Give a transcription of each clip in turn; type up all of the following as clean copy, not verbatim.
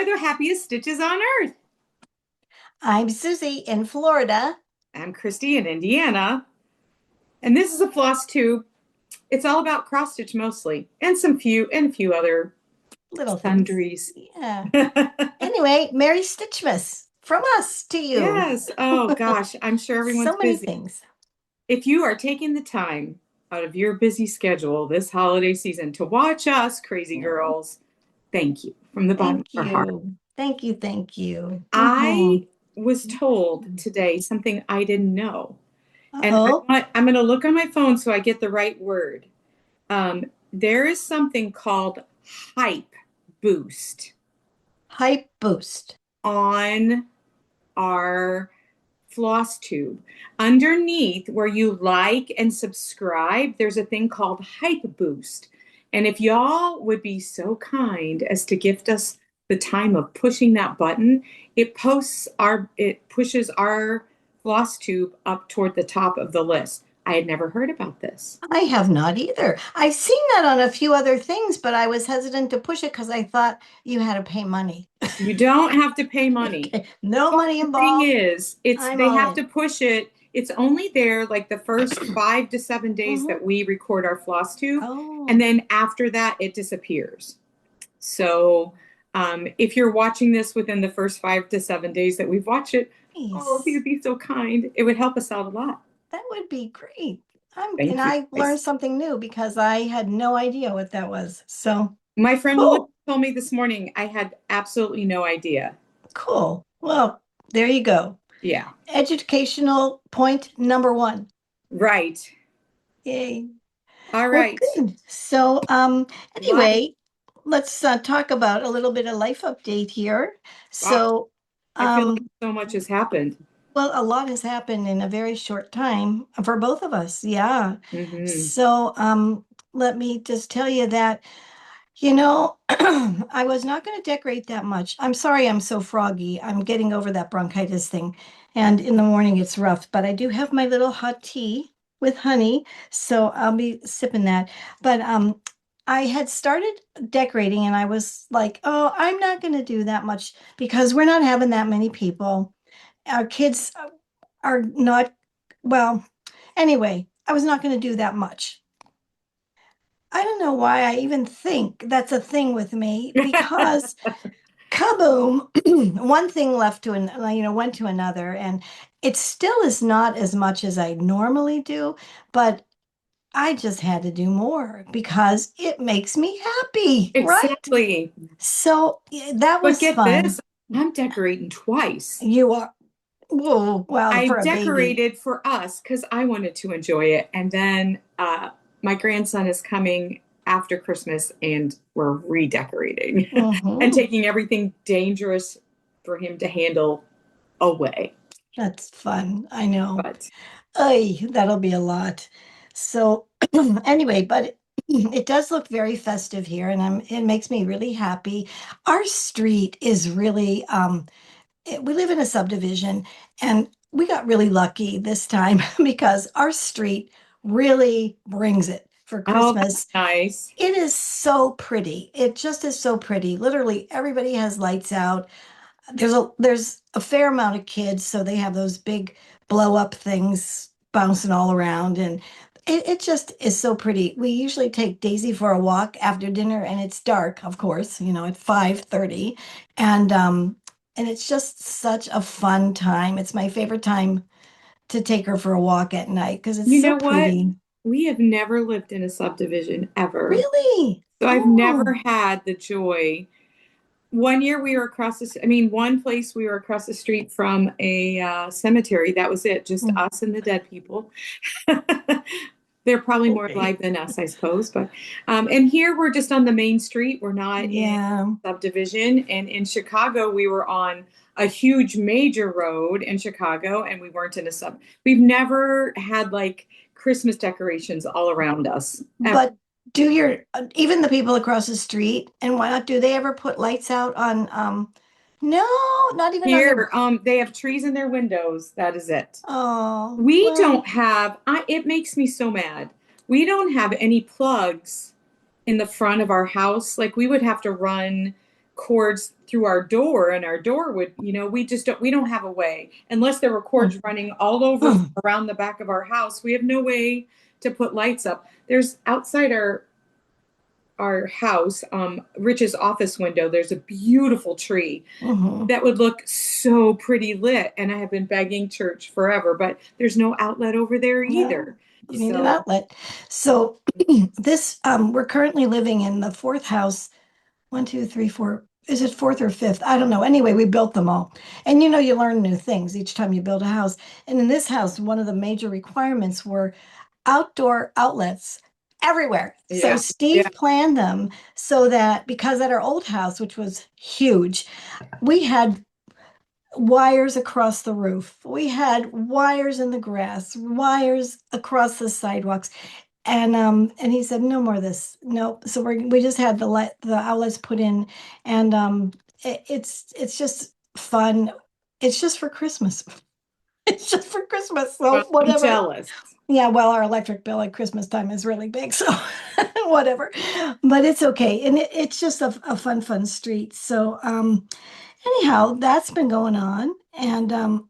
are the happiest stitches on earth. I'm Susie in Florida. I'm Kristi in Indiana, and this is a floss tube. It's all about cross stitch mostly, and a few other Little things. sundries. Yeah. Anyway, Merry Stitchmas from us to you. Yes. Oh gosh, I'm sure everyone's So many busy. things. If you are taking the time out of your busy schedule this holiday season to watch us crazy Oh, girls, thank you from the bottom of thank our heart. you. Thank you. Thank you. I was told today something I didn't know. And Uh-oh. I'm going to look on my phone so I get the right word. There is something called hype boost Hype boost. on our floss tube. Underneath where you like and subscribe, there's a thing called hype boost. And if y'all would be so kind as to gift us the time of pushing that button, it pushes our floss tube up toward the top of the list. I had never heard about this. I have not either. I've seen that on a few other things, but I was hesitant to push it because I thought you had to pay money. You don't have to pay money. Okay. No But money the thing involved. is, it's I'm they all have in. to push it. It's only there like the first 5 to 7 days Mhm. that we record our floss tube, and Oh, then after that, it disappears. So, if you're watching this within the first 5 to 7 days that we've watched it, oh, if nice. you'd be so kind, it would help us out a lot. That would be great. And Thank you, I learned guys. something new because I had no idea what that was. So My friend Melissa cool, told me this morning. I had absolutely no idea. cool. Well, there you go. Yeah, Educational point number one. right. Yay. All Well, right. good. So, Life. anyway, let's talk about a little bit of life update here. Gosh, So, I feel like um, so much has happened. well, a lot has happened in a very short time for both of us. Yeah. Hmm. So, let me just tell you that. I was not going to decorate that much. I'm sorry I'm so froggy. I'm getting over that bronchitis thing. And in the morning it's rough, but I do have my little hot tea with honey, so I'll be sipping that. But I had started decorating and I was like, "Oh, I'm not going to do that much because we're not having that many people. Our kids are not well, anyway, I was not going to do that much." I don't know why I even think that's a thing with me because kaboom, one thing left to went to another, and it still is not as much as I normally do, but I just had to do more because it makes me happy, right? Exactly. So that But was get this, fun. I'm decorating twice. You are, whoa, well, I for a baby. decorated for us because I wanted to enjoy it. And then my grandson is coming after Christmas and we're redecorating and Hmm. taking everything dangerous for him to handle away. That's fun. I know. But Ay, that'll be a lot. So anyway, but it does look very festive here, and it makes me really happy. Our street is really we live in a subdivision, and we got really lucky this time because our street really brings it for oh, that's Christmas. nice. It is so pretty. It just is so pretty. Literally, everybody has lights out. There's a fair amount of kids, so they have those big blow up things bouncing all around, and it just is so pretty. We usually take Daisy for a walk after dinner, and it's dark, of course, at 5:30, and it's just such a fun time. It's my favorite time to take her for a walk at night because it's You so know what? pretty. We have never lived in a subdivision ever. Really? So I've never Oh, had the joy. One year we were I mean, one place we were across the street from a cemetery. That was it, just mm, us and the dead people. They're probably more okay. alive than us, I suppose. But and here we're just on the main street. We're not in Yeah. subdivision. And in Chicago, we were on a huge major road in Chicago, and we weren't in a sub. We've never had like Christmas decorations all around us ever. But do your even the people across the street, and why not? Do they ever put lights out on no, not even on their Here, they have trees in their windows. That is it. oh, We well, don't have, it makes me so mad. We don't have any plugs in the front of our house. Like we would have to run cords through our door, and our door would, we don't have a way, unless there were cords running all over around the back of our house. We have no way to put lights up. There's outside our house, Rich's office window, there's a beautiful tree Mhm. that would look so pretty lit. And I have been begging church forever, but there's no outlet over there No, either. you need an So outlet. So this we're currently living in the fourth house. One, two, three, four. Is it fourth or fifth? I don't know. Anyway, we built them all. And you learn new things each time you build a house. And in this house, one of the major requirements were outdoor outlets everywhere. So yeah, yeah. Steve planned them so that because at our old house, which was huge, we had wires across the roof. We had wires in the grass, wires across the sidewalks. And he said, no more of this. No. So we just had the outlets put in, and it's just fun. It's just for Christmas. It's just for Christmas. So Well, I'm whatever. jealous. Yeah, well, our electric bill at Christmas time is really big, so whatever. But it's okay. And it's just a fun street. So anyhow, that's been going on. And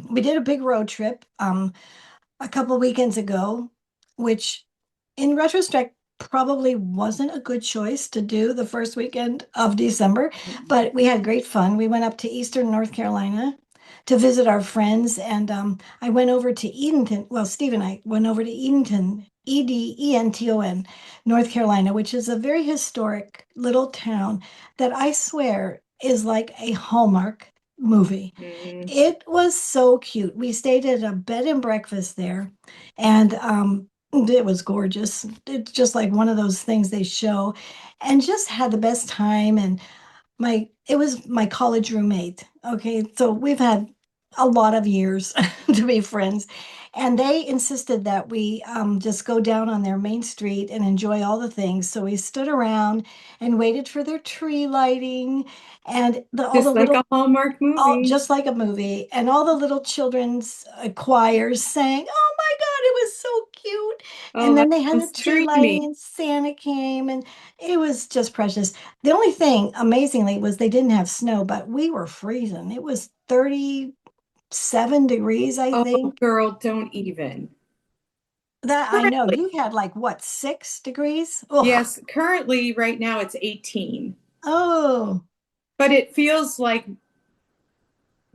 we did a big road trip a couple weekends ago, which in retrospect probably wasn't a good choice to do the first weekend of December, but we had great fun. We went up to Eastern North Carolina to visit our friends, and I went over to Edenton. Well, Steve and I went over to Edenton, Edenton, North Carolina, which is a very historic little town that I swear is like a Hallmark movie. Mhm. It was so cute. We stayed at a bed and breakfast there, and it was gorgeous. It's just like one of those things they show, and just had the best time. And it was my college roommate. Okay, so we've had a lot of years to be friends, and they insisted that we just go down on their main street and enjoy all the things. So we stood around and waited for their tree lighting, and all the Just like little a Hallmark all movie. just like a movie, and all the little children's choirs sang. Oh my God, it was so cute. Oh, And that then they had the sounds tree dreamy. lighting, and Santa came, and it was just precious. The only thing, amazingly, was they didn't have snow, but we were freezing. It was 37 degrees, I Oh, think. girl, don't even. That I know. Currently, You had like what, 6 degrees? Oh, yes, currently, right now it's 18, oh, but it feels like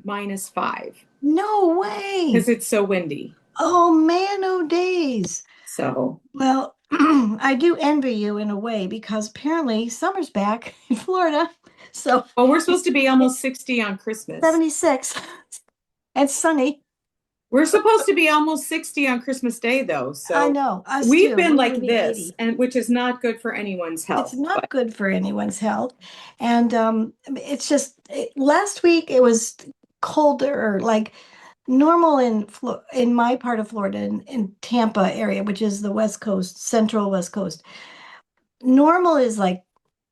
-5 no way. because it's so windy. Oh man, oh days. So, Well, I do envy you in a way because apparently summer's back in Florida. So well, we're supposed it's to be it's almost 60 on Christmas. 76 and sunny. We're supposed to be almost 60 on Christmas Day, though. I So know, us we've too. been We're going like to be this, 80. and which is not good for anyone's It's health. not But good for anyone's health. And it's just last week it was colder, like normal in my part of Florida, in Tampa area, which is the West Coast, central West Coast. Normal is like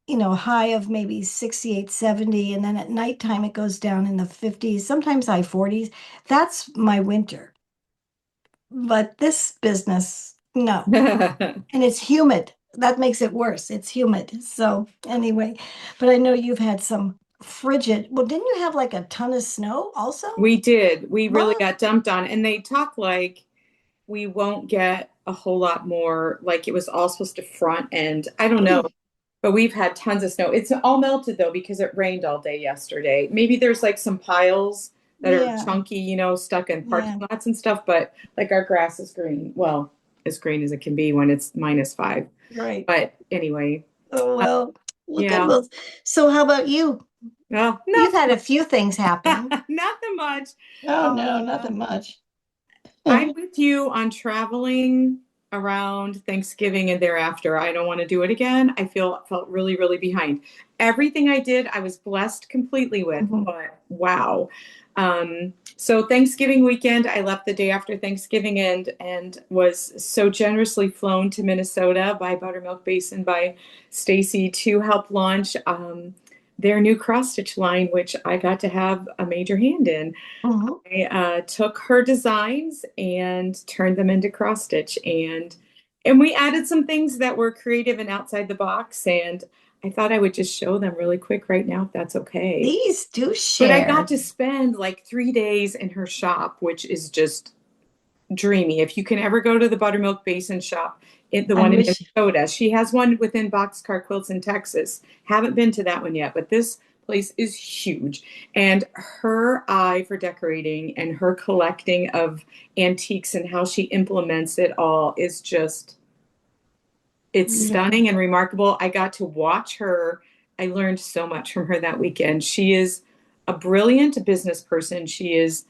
high of maybe 68, 70, and then at nighttime it goes down in the 50s, sometimes high 40s. That's my winter. But this business, no. And it's humid. That makes it worse. It's humid. So anyway, but I know you've had some frigid. Well, didn't you have like a ton of snow also? we did. We really What? got dumped on, and they talk like we won't get a whole lot more. Like it was all supposed to front end. I don't know, but we've had tons of snow. It's all melted though because it rained all day yesterday. Maybe there's like some piles that are Yeah, chunky, stuck in parking yeah, lots and stuff, but like our grass is green. Well, as green as it can be when it's -5. right. But anyway, Oh well, look at yeah. those. So how about you? Well, You've nothing had a much. few things happen. Nothing much. Oh no, Uh, nothing much. I'm with you on traveling around Thanksgiving and thereafter. I don't want to do it again. I felt really, really behind. Everything I did, I was blessed completely with, Mhm. but wow. So Thanksgiving weekend, I left the day after Thanksgiving and was so generously flown to Minnesota by Buttermilk Basin by Stacy to help launch their new cross stitch line, which I got to have a major hand in. Mhm. I took her designs and turned them into cross stitch, and we added some things that were creative and outside the box. And I thought I would just show them really quick right now, if that's okay. Please do But I got share. to spend like 3 days in her shop, which is just dreamy. If you can ever go to the Buttermilk Basin shop, the I one in wish. Minnesota, she has one within Boxcar Quilts in Texas. Haven't been to that one yet, but this place is huge. And her eye for decorating and her collecting of antiques and how she implements it all is just, it's Beautiful. stunning and remarkable. I got to watch her. I learned so much from her that weekend. She is a brilliant business person. She is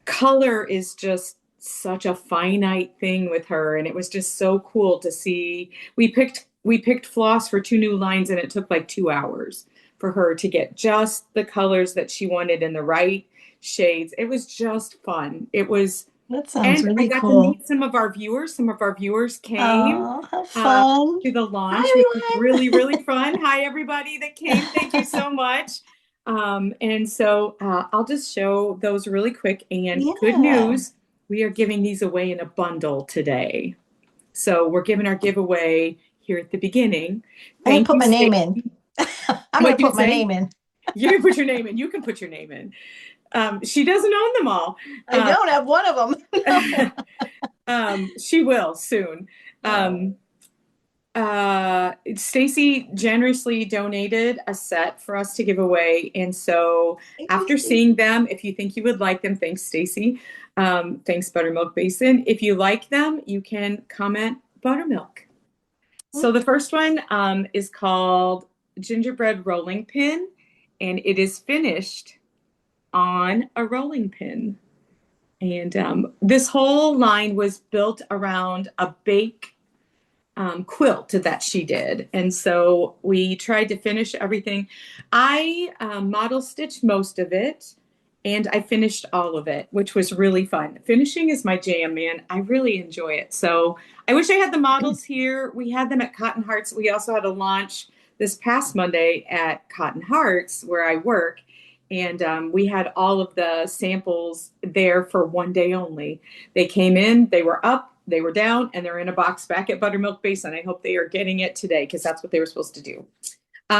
color is just such a finite thing with her, and it was just so cool to see. We picked floss for two new lines, and it took like 2 hours for her to get just the colors that she wanted in the right shades. It was just fun. It was, That sounds and I really got to cool. meet some of our viewers. Some of our viewers came Oh, how uh, fun. to the Hi, launch, which was everyone. really, really fun. Hi, everybody that came. Thank you so much. And so I'll just show those really quick. And good Yeah. news, we are giving these away in a bundle today. So we're giving our giveaway here at the beginning. I'm gonna Thank put you, my name in. Stacy. I'm gonna What you put my say? name in. You can put your name in. You can put your name in. She doesn't own them all. I Uh, don't have one of them. No. she will soon. Oh, Um, Stacy generously donated a set for us to give away. And so thank you, after seeing Stacey. them, if you think you would like them, thanks, Stacy. Thanks, Buttermilk Basin. If you like them, you can comment buttermilk. So the first one is called Gingerbread Rolling Pin, and it is finished on a rolling pin. And this whole line was built around a bake quilt that she did. And so we tried to finish everything. I model stitched most of it and I finished all of it, which was really fun. Finishing is my jam, man. I really enjoy it. So I wish I had the models here. We had them at Cotton Hearts. We also had a launch this past Monday at Cotton Hearts where I work. And we had all of the samples there for one day only. They came in, they were up, they were down, and they're in a box back at Buttermilk Basin. I hope they are getting it today because that's what they were supposed to do.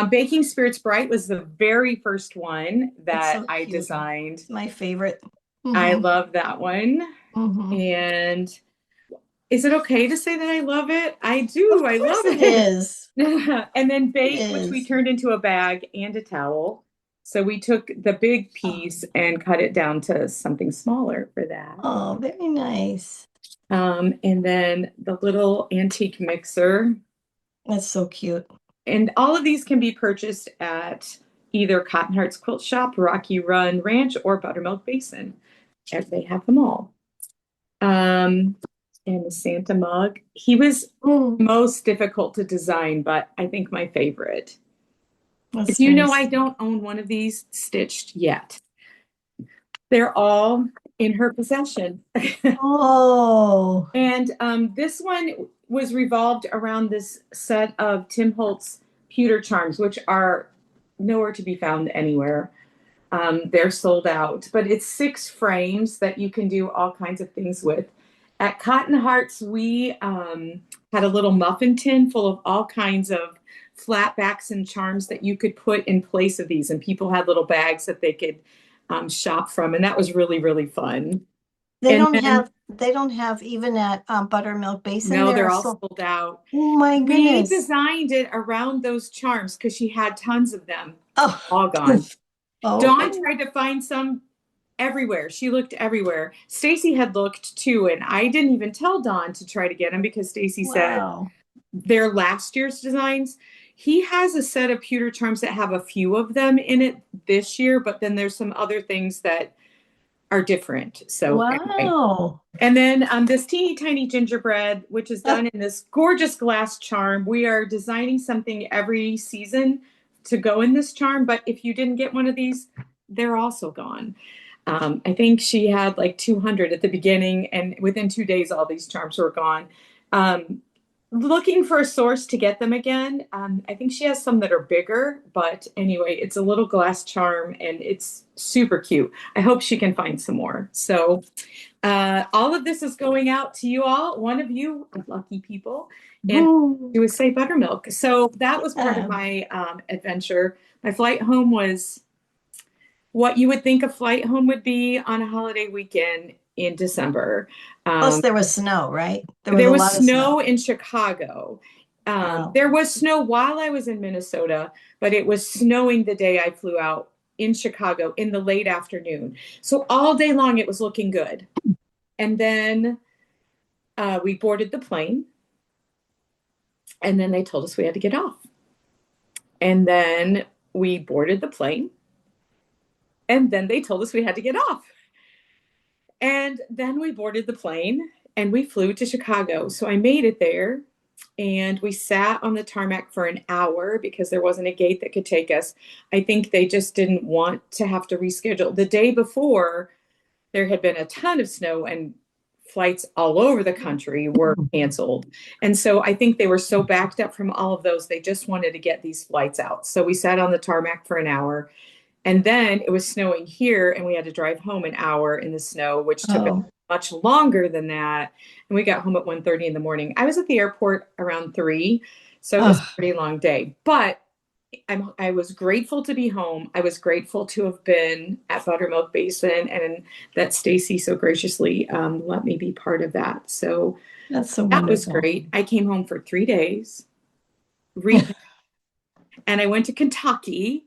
Baking Spirits Bright was the very first one It's that so I cute. designed. It's my favorite. I Mm-hmm. love that one. Mm-hmm. And is it okay to say that I love it? I Of do. I course love it it. is. And then It Bake, which we is. turned into a bag and a towel. So we took the big Oh, piece and cut it down to something smaller for that. oh, very nice. And then the little antique mixer. That's so cute. And all of these can be purchased at either Cotton Hearts Quilt Shop, Rocky Run Ranch, or Buttermilk Basin. They have them all. Um, and the Santa mug. He was Mm, most difficult to design, but I think my favorite. If that's you know, I nice. don't own one of these stitched yet. They're all in her possession. Oh, And this one was revolved around this set of Tim Holtz pewter charms, which are nowhere to be found anywhere. They're sold out, but it's 6 frames that you can do all kinds of things with. At Cotton Hearts, we had a little muffin tin full of all kinds of flatbacks and charms that you could put in place of these, and people had little bags that they could shop from, and that was really, really fun. And then they don't have even at Buttermilk Basin. no, There they're are all so, sold out. oh my We goodness. designed it around those charms because she had tons of them, Oh, all gone. Dawn oh, tried to find some everywhere. She looked everywhere. Stacy had looked too, and I didn't even tell Dawn to try to get them because Stacy said wow. they're last year's designs. He has a set of pewter charms that have a few of them in it this year, but then there's some other things that are different. So anyway, Wow. and then this teeny tiny gingerbread, which is done in this gorgeous glass charm. We are designing something every season to go in this charm. But if you didn't get one of these, they're also gone. I think she had like 200 at the beginning, and within 2 days, all these charms were gone. Um, Looking for a source to get them again. I think she has some that are bigger, but anyway, it's a little glass charm and it's super cute. I hope she can find some more. So All of this is going out to you all. One of you lucky people, and Woo. you would say buttermilk. So that was part of Um, my adventure. My flight home was what you would think a flight home would be on a holiday weekend in December. Plus Um, there was snow, right? There was there a was lot of snow snow. in Chicago. Oh, There was snow while I was in Minnesota, but it was snowing the day I flew out in Chicago in the late afternoon. So all day long it was looking good. And then we boarded the plane, and then they told us we had to get off. And then we boarded the plane, and then they told us we had to get off. And then we boarded the plane and we flew to Chicago. So I made it there and we sat on the tarmac for an hour because there wasn't a gate that could take us. I think they just didn't want to have to reschedule. The day before, there had been a ton of snow and flights all over the country were canceled. And so I think they were so backed up from all of those, they just wanted to get these flights out. So we sat on the tarmac for an hour. And then it was snowing here, and we had to drive home an hour in the snow, which took us oh, much longer than that. And we got home at 1:30 in the morning. I was at the airport around 3, so it was a oh, pretty long day. But I was grateful to be home. I was grateful to have been at Buttermilk Basin and that Stacy so graciously let me be part of that. So that's so that was wonderful. great. I came home for 3 days, repacked, and I went to Kentucky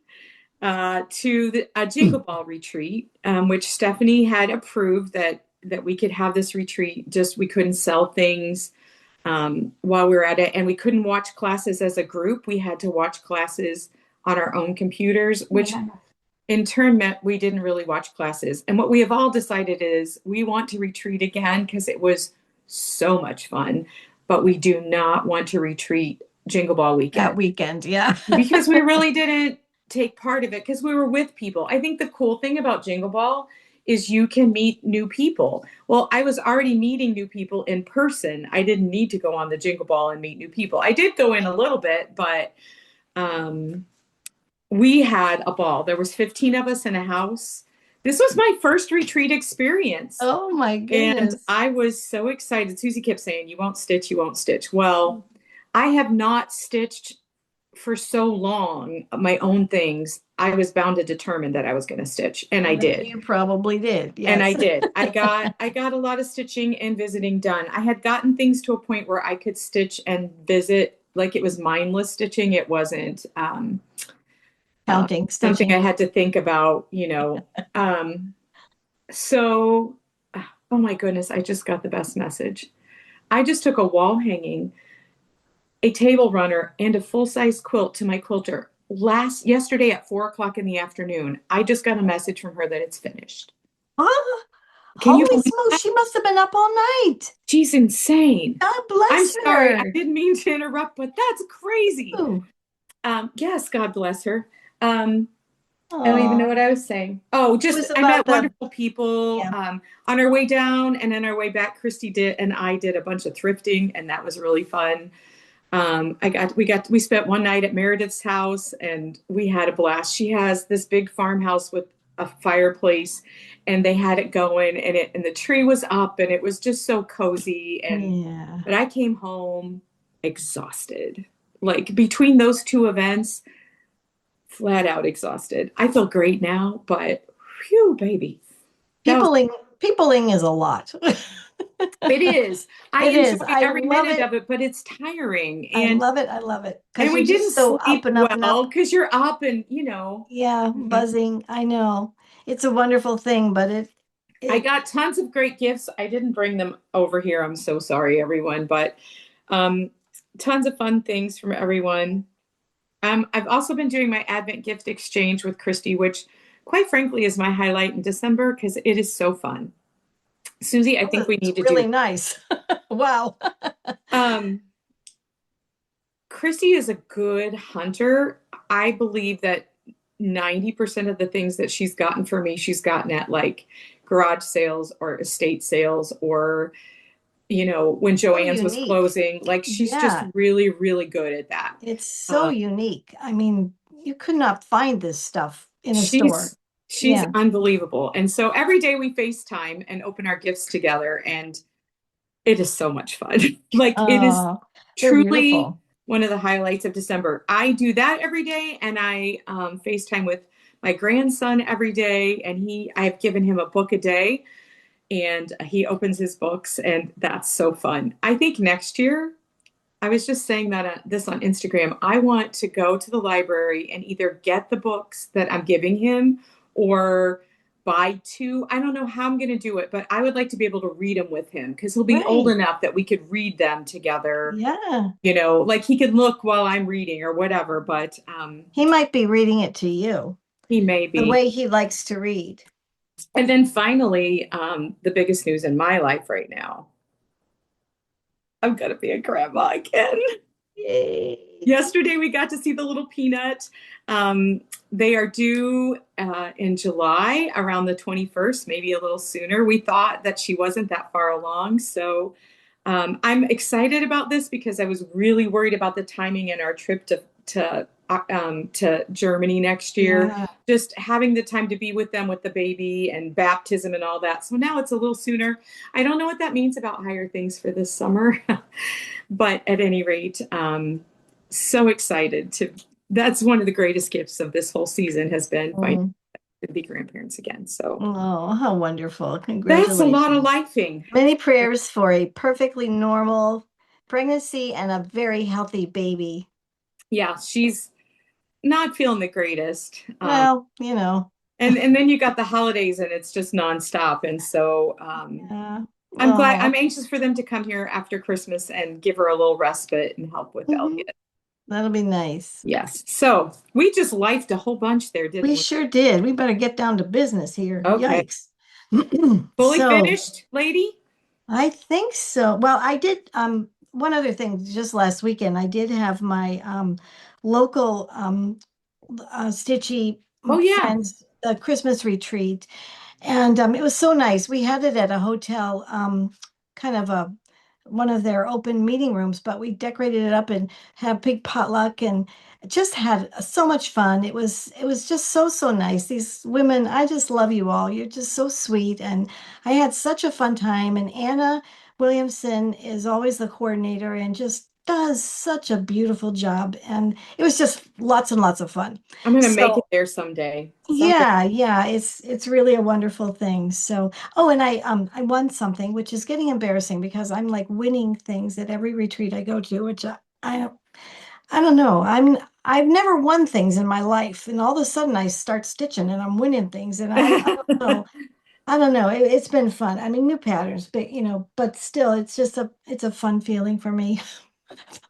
to a Jingle Ball retreat, which Stephanie had approved that we could have this retreat. Just we couldn't sell things while we were at it, and we couldn't watch classes as a group. We had to watch classes on our own computers, which Yeah. in turn meant we didn't really watch classes. And what we have all decided is we want to retreat again because it was so much fun, but we do not want to retreat Jingle Ball That weekend weekend, yeah. because we really didn't take part of it because we were with people. I think the cool thing about Jingle Ball is you can meet new people. Well, I was already meeting new people in person. I didn't need to go on the Jingle Ball and meet new people. I did go in a little bit, but um, we had a ball. There was 15 of us in a house. This was my first retreat experience. Oh my And goodness. I was so excited. Susie kept saying, "You won't stitch, you won't stitch." Well, I have not stitched for so long my own things. I was bound to determine that I was going to stitch, and I did. You probably did. And I Yes. did. I got a lot of stitching and visiting done. I had gotten things to a point where I could stitch and visit like it was mindless stitching. It wasn't uh, Counting, something I stitching. had to think about. So, oh my goodness, I just got the best message. I just took a wall hanging, a table runner, and a full-size quilt to my quilter yesterday at 4 o'clock in the afternoon. I just got a message from her that it's finished. Oh, Can you holy believe smokes, that? she must have been up all night. She's insane. God I'm bless sorry, I her. didn't mean to interrupt, but that's crazy. Ooh. Yes, God bless her. Um, I don't even know Oh, what I was saying. Oh, it just was I about met the, wonderful people yeah. on our way down, and then our way back. Kristi did, and I did a bunch of thrifting, and that was really fun. We spent one night at Meredith's house, and we had a blast. She has this big farmhouse with a fireplace, and they had it going, and the tree was up, and it was just so cozy. Yeah. But I came home exhausted. Like between those two events, flat out exhausted. I feel great now, but phew, baby. That was Peopling, peopling is a lot. it is. I It is. enjoy I every love minute it. of it, but it's tiring. I And love it. I love it. and Because you're we didn't just so up sleep and up and well up. because you're up and. Yeah, Mhm. buzzing. I know. It's a wonderful thing, but I it, got tons of great gifts. I didn't bring them over here. I'm so sorry, everyone, but um, tons of fun things from everyone. I've also been doing my Advent gift exchange with Kristi, which, quite frankly, is my highlight in December because it is so fun. Susie, I think we it's need to do. really nice. Wow. Um, Kristi is a good hunter. I believe that 90% of the things that she's gotten for me, she's gotten at like garage sales or estate sales or when So Joann's was unique. closing. Like she's just Yeah, really, really good at that. it's so Uh, unique. I mean, you could not find this stuff in a she's store. She's Yeah. unbelievable. And so every day we FaceTime and open our gifts together, and it is so much fun. Like it is Oh, they're truly beautiful. one of the highlights of December. I do that every day, and I FaceTime with my grandson every day, and I've given him a book a day, and he opens his books, and that's so fun. I think next year, I was just saying that this on Instagram. I want to go to the library and either get the books that I'm giving him or buy two. I don't know how I'm going to do it, but I would like to be able to read them with him because he'll be old Right. enough that we could read them together. Yeah. Like he could look while I'm reading or whatever, but He might be reading it to you he may the be. way he likes to read. And then finally, the biggest news in my life right now, I'm going to be a grandma again. Yay. Yesterday, we got to see the little peanut. They are due in July around the 21st, maybe a little sooner. We thought that she wasn't that far along. So I'm excited about this because I was really worried about the timing in our trip to Germany next year. Yeah. Just having the time to be with them with the baby and baptism and all that. So now it's a little sooner. I don't know what that means about higher things for this summer, but at any rate, so excited to. That's one of the greatest gifts of this whole season has been finding Mm. to be grandparents again. So Oh, how wonderful. that's a lot of Congratulations. lifing. Many prayers for a perfectly normal pregnancy and a very healthy baby. Yeah, she's not feeling the greatest. Well, you know, And then you got the holidays and it's just nonstop. And so yeah. I'm glad Oh, I'm anxious for them to come here after Christmas and give her a little respite and help with mhm. Elliot. That'll be nice. Yes. So we just lifed a whole bunch there, didn't We we? sure did. We better get down to business here. Okay. Yikes. Fully So, finished, lady? I think so. Well, I did one other thing just last weekend. I did have my local Stitchy Oh yeah. friends Christmas retreat. And it was so nice. We had it at a hotel, kind of a one of their open meeting rooms, but we decorated it up and had big potluck and just had so much fun. It was just so nice. These women, I just love you all. You're just so sweet. And I had such a fun time. And Anna Williamson is always the coordinator and just does such a beautiful job. And it was just lots and lots of fun. I'm gonna make it So there someday. Someday. yeah, yeah, it's really a wonderful thing. So, oh, and I won something, which is getting embarrassing because I'm like winning things at every retreat I go to, which I don't know. I've never won things in my life, and all of a sudden I start stitching and I'm winning things, and I don't know. I don't know. It's been fun. I mean, new patterns, but but still, it's a fun feeling for me.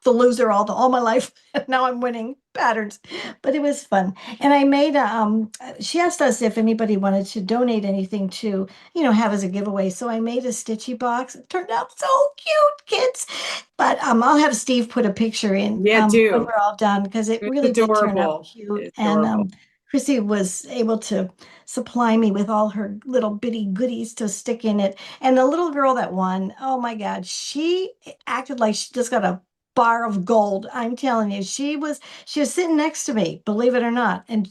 The loser all my life. Now I'm winning patterns, but it was fun. And I made a, she asked us if anybody wanted to donate anything to, have as a giveaway. So I made a Stitchy box. It turned out so cute, kids. But I'll have Steve put a picture in Yeah, when do. we're all done because it It's really did turn out adorable. cute. It's And adorable. Chrissy was able to supply me with all her little bitty goodies to stick in it. And the little girl that won, oh my God, she acted like she just got a bar of gold. I'm telling you, she was sitting next to me, believe it or not. And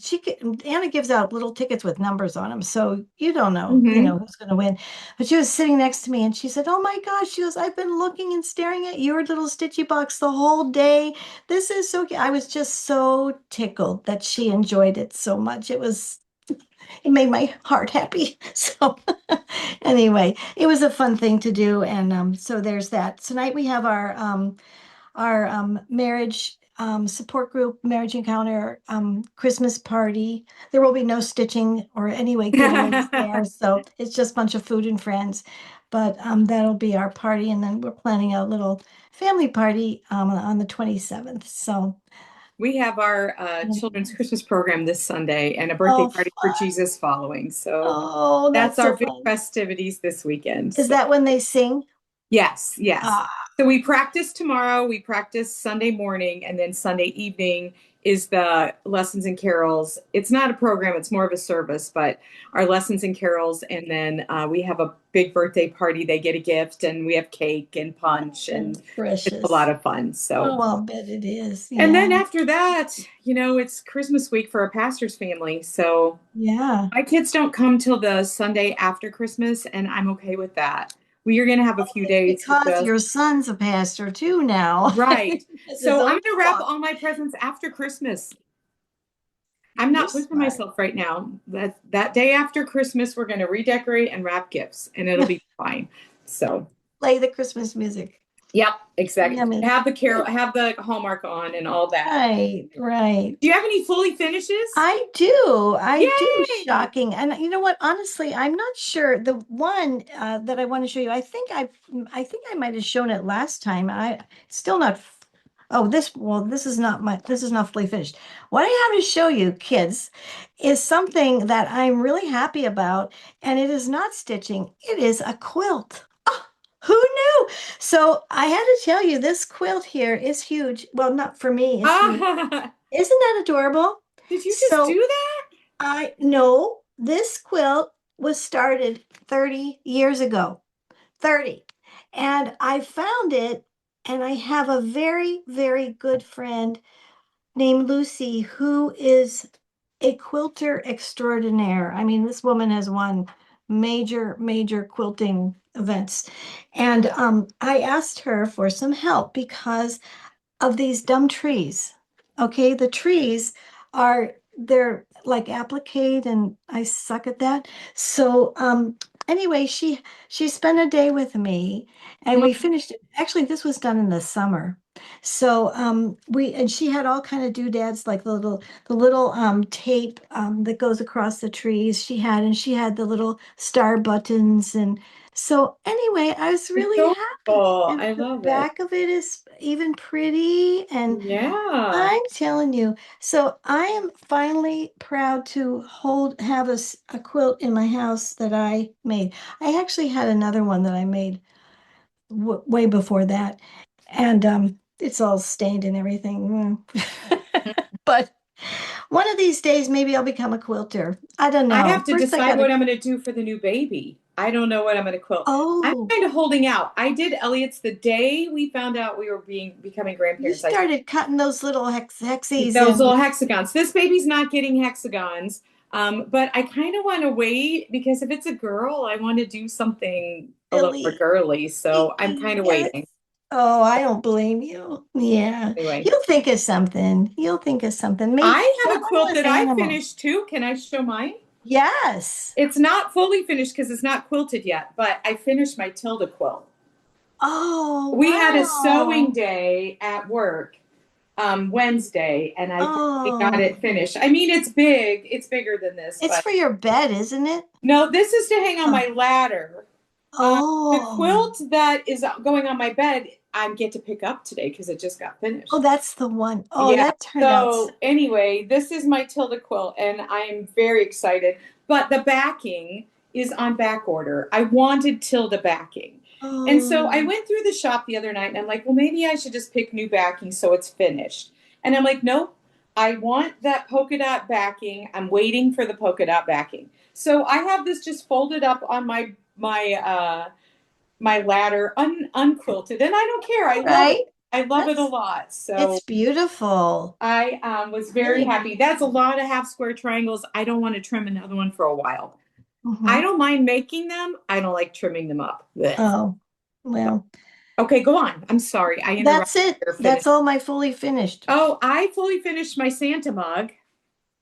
Anna gives out little tickets with numbers on them, so you don't know, Hmm. who's going to win. But she was sitting next to me, and she said, "Oh my gosh," she goes, "I've been looking and staring at your little Stitchy box the whole day. This is so cute." I was just so tickled that she enjoyed it so much. It made my heart happy. So anyway, it was a fun thing to do, and so there's that. Tonight we have our marriage support group, marriage encounter Christmas party. There will be no stitching or anyway giveaways there, so it's just a bunch of food and friends. But that'll be our party, and then we're planning a little family party on the 27th. So We have our that'll be children's nice. Christmas program this Sunday and a birthday Oh, party for fun. Jesus following. So Oh, that's that's our so big fun. festivities this weekend. Is So that when they sing? yes, yes. Ah, So we practice tomorrow, we practice Sunday morning, and then Sunday evening is the lessons and carols. It's not a program, it's more of a service, but our lessons and carols. And then we have a big birthday party. They get a gift, and we have cake and punch, Oh, and it's a lot precious. of fun. So, Oh, I'll bet it is. and Yeah. then after that, it's Christmas week for a pastor's family. So Yeah. my kids don't come till the Sunday after Christmas, and I'm okay with that. We are going to have a few It's days to because just your son's a pastor too now. right. It's his So I'm own going to wrap flock. all my presents after Christmas. I'm You're not pushing smart. myself right now. That day after Christmas, we're going to redecorate and wrap gifts, and it'll be fine. So, Play the Christmas music. yep, exactly. Yummy. Have the have the Hallmark on and all that. Right, Do right. you have any fully finishes? I do. I do. Yay! Shocking. And you know what? Honestly, I'm not sure. The one that I want to show you, I think I might have shown it last time. Still not. Oh, this is not this is not fully finished. What I have to show you, kids, is something that I'm really happy about, and it is not stitching. It is a quilt. Oh, who knew? So I had to tell you, this quilt here is huge. Well, not for me, it's huge. Ah, Isn't that adorable? did you just do So that? I know this quilt was started 30 years ago. 30. And I found it, and I have a very, very good friend named Lucy who is a quilter extraordinaire. I mean, this woman has won major, major quilting events. And I asked her for some help because of these dumb trees. Okay, the trees they're like applique and I suck at that. So anyway, she spent a day with me and we finished it. Actually, this was done in the summer. So we and she had all kind of doodads like the little tape that goes across the trees she had the little star buttons and so anyway, I was really happy. Adorable. And I the love it. back of it is even pretty. And Yeah. I'm telling you, so I am finally proud to have a quilt in my house that I made. I actually had another one that I made w way before that. And it's all stained and everything. But one of these days, maybe I'll become a quilter. I don't I have know. to First, I decide gotta, what I'm going to do for the new baby. I don't know what I'm going to quilt. I'm oh, kind of holding out. I did Elliot's the day we found out we were becoming you grandparents. I started cutting those little hexies those and little hexagons. This baby's not getting hexagons, but I kind of want to wait because if it's a girl, I want to do something a little more silly. girly. So I'm kind of Yes. waiting. Oh, I don't blame you. Yeah. Anyway, You'll think of something. You'll think of something. Maybe I have a one of quilt those that I animals. finished too. Can I show mine? Yes. It's not fully finished because it's not quilted yet, but I finished my Tilda quilt. Oh, We had a sewing wow. day at work Wednesday, and I finally got Oh, it finished. I mean, it's big, it's bigger than this, it's but for your bed, isn't it? no, this is to hang on Oh, my ladder. The oh, quilt that is going on my bed, I get to pick up today because it just got oh, finished. that's the one. Oh, Yeah. that turned out. So anyway, this is my Tilda quilt, and I am very excited. But the backing is on back order. I wanted Tilda backing. And so I Oh, went through the shop the other night and I'm like, well, maybe I should just pick new backing so it's finished. And I'm like, nope, I want that polka dot backing. I'm waiting for the polka dot backing. So I have this just folded up on my ladder, unquilted, and I don't care. I all love it. right. I love it a lot. It's So beautiful. I was very Really happy. That's a lot of half square triangles. I don't want to trim another one for a while. I beautiful. don't mind making them. I don't like trimming them up. Blech. Oh, well, Okay, go on. I'm sorry. I interrupted that's it. your finish. That's all my fully finished. Oh, I fully finished my Santa mug.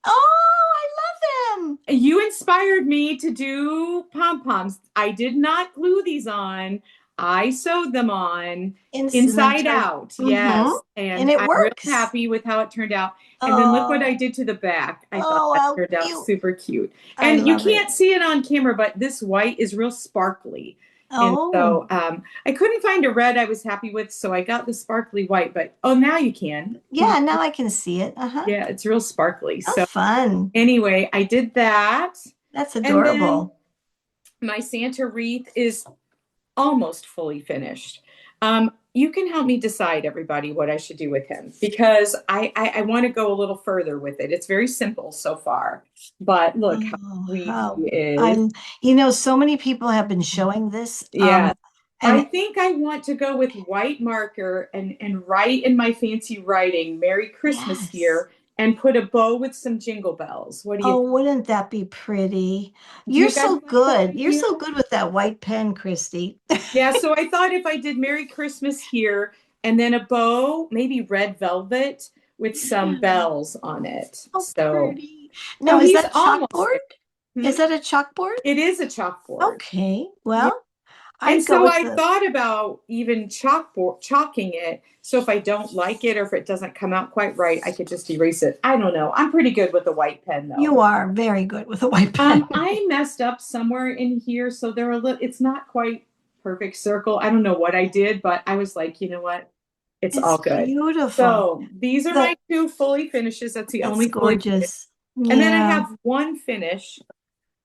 Oh, I love them. You inspired me to do pom-poms. I did not glue these on. I sewed them on Instant inside turn. out. Mm-hmm. Yes. And And it I'm real works. happy with how it turned out. And then look what I Oh, did to the back. I thought oh, that how turned out cute. super cute. I And you love it. can't see it on camera, but this white is real sparkly. And Oh, so I couldn't find a red I was happy with, so I got the sparkly white. But oh, now you can. Can you? yeah, now I can see it. Uh-huh. Yeah, it's real sparkly. Oh, So fun. anyway, I did that. That's And then adorable. my Santa wreath is almost fully finished. You can help me decide, everybody, what I should do with him because I want to go a little further with it. It's very simple so far, but look how Oh, sweet he how is. I'm, so many people have been showing this. Yeah. I And think I want to go with white marker and write in my fancy writing Merry Christmas yes. here and put a bow with some jingle bells. What do you Oh, think? wouldn't that be pretty? Do You're you guys so like that good. You're idea? so good with that white pen, Kristi. Yeah, so I thought if I did Merry Christmas here and then a bow, maybe red velvet with some Yeah. bells on it. Oh, So, pretty. so Now, is he's that almost chalkboard? there. Hmm? Is that a chalkboard? It is a chalkboard. Okay. Yeah. Well, And I'd go so with I the, thought about even chalking it. So if I don't like it or if it doesn't come out quite right, I could just erase it. I don't know. I'm pretty good with a white pen though. you are very good with a white pen. I messed up somewhere in here, so they're a little. It's not quite perfect circle. I don't know what I did, but I was like, you know what? It's It's all good. beautiful. So these are my The, two fully finishes. That's the it's only fully finished. gorgeous. And then I Yeah. have one finish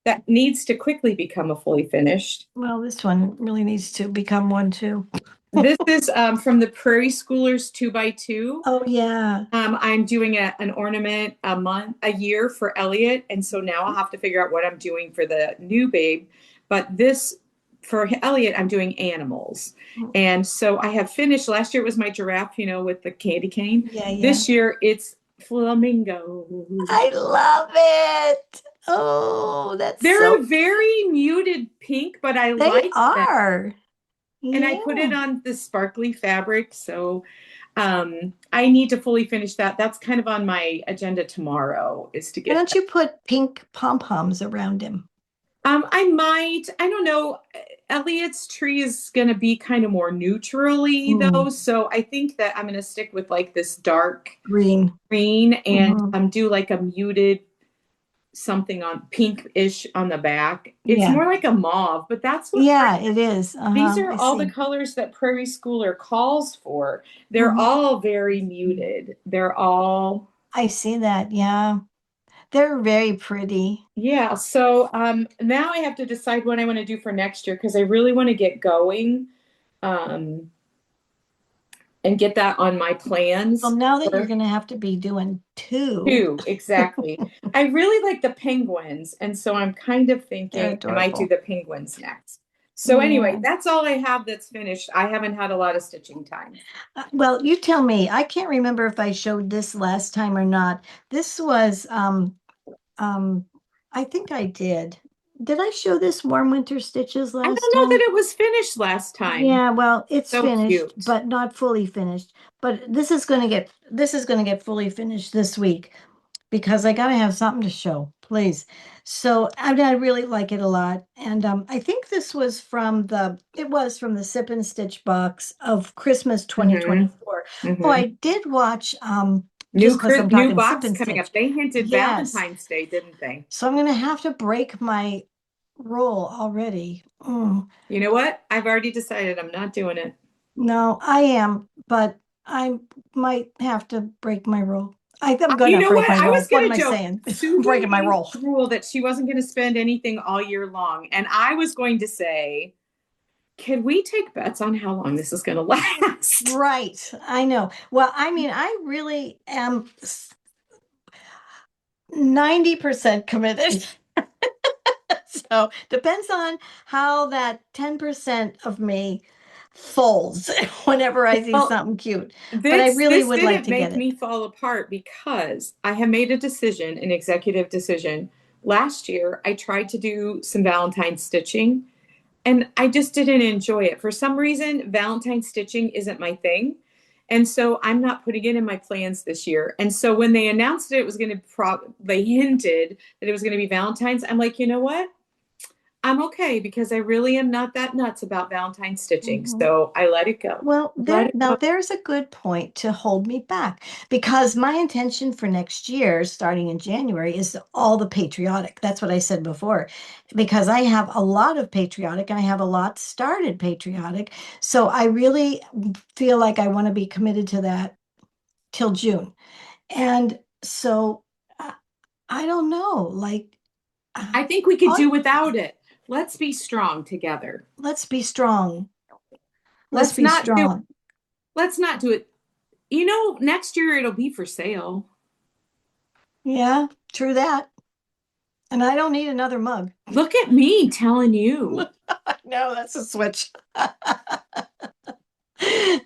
that needs to quickly become a fully finished. Well, this one really needs to become one too. This is from the Prairie Schoolers 2x2. Oh, yeah. I'm doing an ornament a year for Elliot, and so now I'll have to figure out what I'm doing for the new babe. But this for Elliot, I'm doing animals, and so I have finished. Last year it was my giraffe, with the candy cane. Yeah, yeah. This year it's flamingos. I love it. Oh, that's They're so a cute. very muted pink, but I They like them. are. And I put it Yeah. on this sparkly fabric, so I need to fully finish that. That's kind of on my agenda tomorrow is to Why get don't you put pink pom-poms around him? I might, I don't know. Elliot's tree is going to be kind of more neutrally Mm, though, so I think that I'm going to stick with like this dark green. green and Hmm. do like a muted something on pinkish on the back. It's Yeah. more like a mauve, but that's what Yeah, it is. these Uh-huh. are I all the see. colors that Prairie Schooler calls for. They're Hmm. all very muted. They're all I see that. Yeah. They're very pretty. yeah. So now I have to decide what I want to do for next year because I really want to get going um, and get that on my Well, plans. now that you're For going to have to be doing two, two, exactly. I really like the penguins, and so I'm kind of they're thinking I might do adorable. the penguins next. So anyway, Yeah. that's all I have that's finished. I haven't had a lot of stitching time. Well, you tell me. I can't remember if I showed this last time or not. This was um I think I did. Did I show this warm winter stitches I last don't know that time? it was finished last time. Yeah, well, it's So finished, cute. but not fully finished. But this is going to get fully finished this week because I got to have something to show, please. So I really like it a lot. And I think it was from the Sip and Stitch box of Christmas Hmm. 2024. Oh, Hmm. I did watch, just because I'm New talking Sip box and coming up. Stitch. They hinted Yes. Valentine's Day, didn't they? So I'm going to have to break my roll already. You know what? I've already decided I'm not doing it. No, I am, but I might have to break my rule. I'm You gonna know break what? my I was rule. What going am to I joke. saying? I'm Susie breaking my made rule. the rule that she wasn't going to spend anything all year long. And I was going to say, can we take bets on how long this is going to last? Right. I know. Well, I mean, I really am 90% committed. So depends on how that 10% of me folds whenever I see Well, something cute. But I this really this would like didn't to get make it. me fall apart because I have made a decision, an executive decision. Last year, I tried to do some Valentine stitching and I just didn't enjoy it. For some reason, Valentine stitching isn't my thing. And so I'm not putting it in my plans this year. And so when they announced it was going to they hinted that it was going to be Valentine's, I'm like, you know what? I'm okay because I really am not that nuts about Valentine stitching. Mhm. So I let it go. Well, Let it go. there's a good point to hold me back because my intention for next year, starting in January, is all the patriotic. That's what I said before, because I have a lot of patriotic and I have a lot started patriotic. So I really feel like I want to be committed to that till June. And so I don't know, like, uh, I think we could all, do without it. Let's be strong together. let's be strong. Let's Let's be not do strong. let's not do it. Next year it'll be for sale. Yeah, true that. And I don't need another mug. Look at me telling you. No, that's a switch.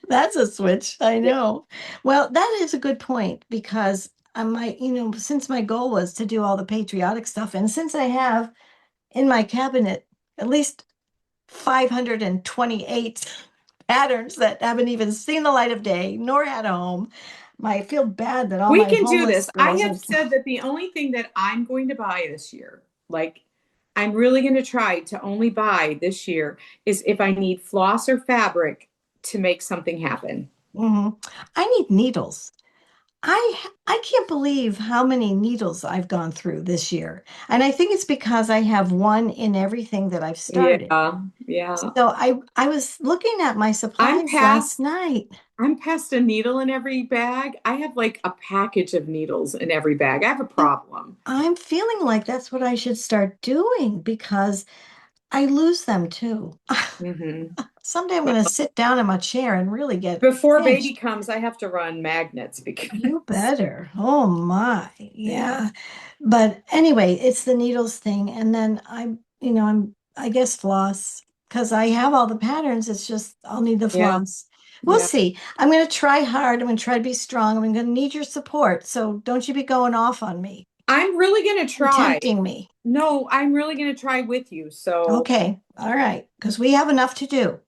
That's a switch. I Yeah. know. Well, that is a good point because I might, since my goal was to do all the patriotic stuff, and since I have in my cabinet at least 528 patterns that haven't even seen the light of day nor had a home, I feel bad that all We my can do homeless this. I girls have are. said that the only thing that I'm going to buy this year, like I'm really going to try to only buy this year, is if I need floss or fabric to make something happen. Mhm. I need needles. I can't believe how many needles I've gone through this year. And I think it's because I have one in everything that I've started. Yeah, yeah. So I was looking at my I'm supplies last past night. I'm past a needle in every bag. I have like a package of needles in every bag. I have a And problem. I'm feeling like that's what I should start doing because I lose them too. Hmm. Someday I'm going to sit down in my chair and really get Before baby pinched. comes, I have to run magnets You because better. Oh my. yeah, Yeah. But anyway, it's the needles thing. And then I guess floss because I have all the patterns. It's just I'll need the yeah, floss. We'll yeah. see. I'm going to try hard. I'm going to try to be strong. I'm going to need your support. So don't you be going off on me I'm really gonna and try. tempting me. No, I'm really gonna try with you. So, Okay. All right. Because we have enough to do.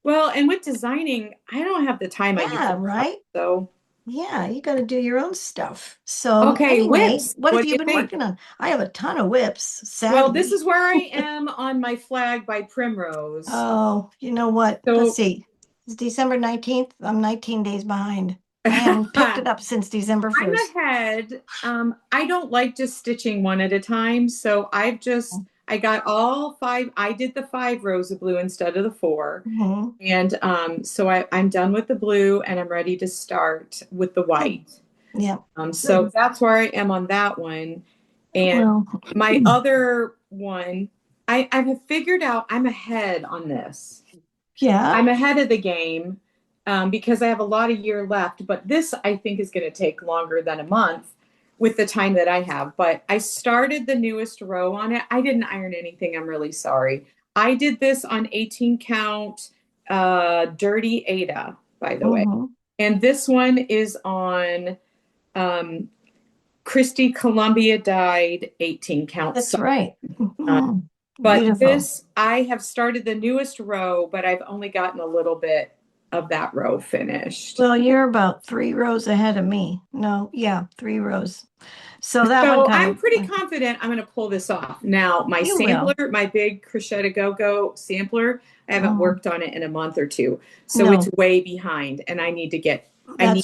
well, and with designing, I don't have the time I used Yeah. to have. Right. So, Yeah, you got to do your own stuff. So okay, anyway, whips. what have What do you you been think? working on? I have a ton of whips, Well, this sadly. is where I am on my flag by Primrose. Oh, you know what? Let's So, see. It's December 19th. I'm 19 days behind. I haven't picked I'm it up since December 1st. ahead. I don't like just stitching one at a time. So I got all five. I did the 5 rows of blue instead of the four. Hmm. And so I'm done with the blue and I'm ready to start with the Good. white. Yeah. So Good. that's where I am on that one. And Well, my other one, I have figured out I'm ahead on this. yeah. I'm ahead of the game because I have a lot of year left. But this I think is going to take longer than a month with the time that I have. But I started the newest row on it. I didn't iron anything. I'm really sorry. I did this on 18 count Dirty Ada, by the way. Hmm. And this one is on um, Kristi Columbia died 18 count. That's right. Uh, Mhm. but Beautiful. this, I have started the newest row, but I've only gotten a little bit of that row finished. Well, you're about 3 rows ahead of me. No, yeah, 3 rows. So that one So kind I'm of, pretty confident I'm going to pull this off. Now, my you will. sampler, my big Crochet Go Go sampler, I haven't Mhm. worked on it in a month or two. So it's No, way behind and I need that's to get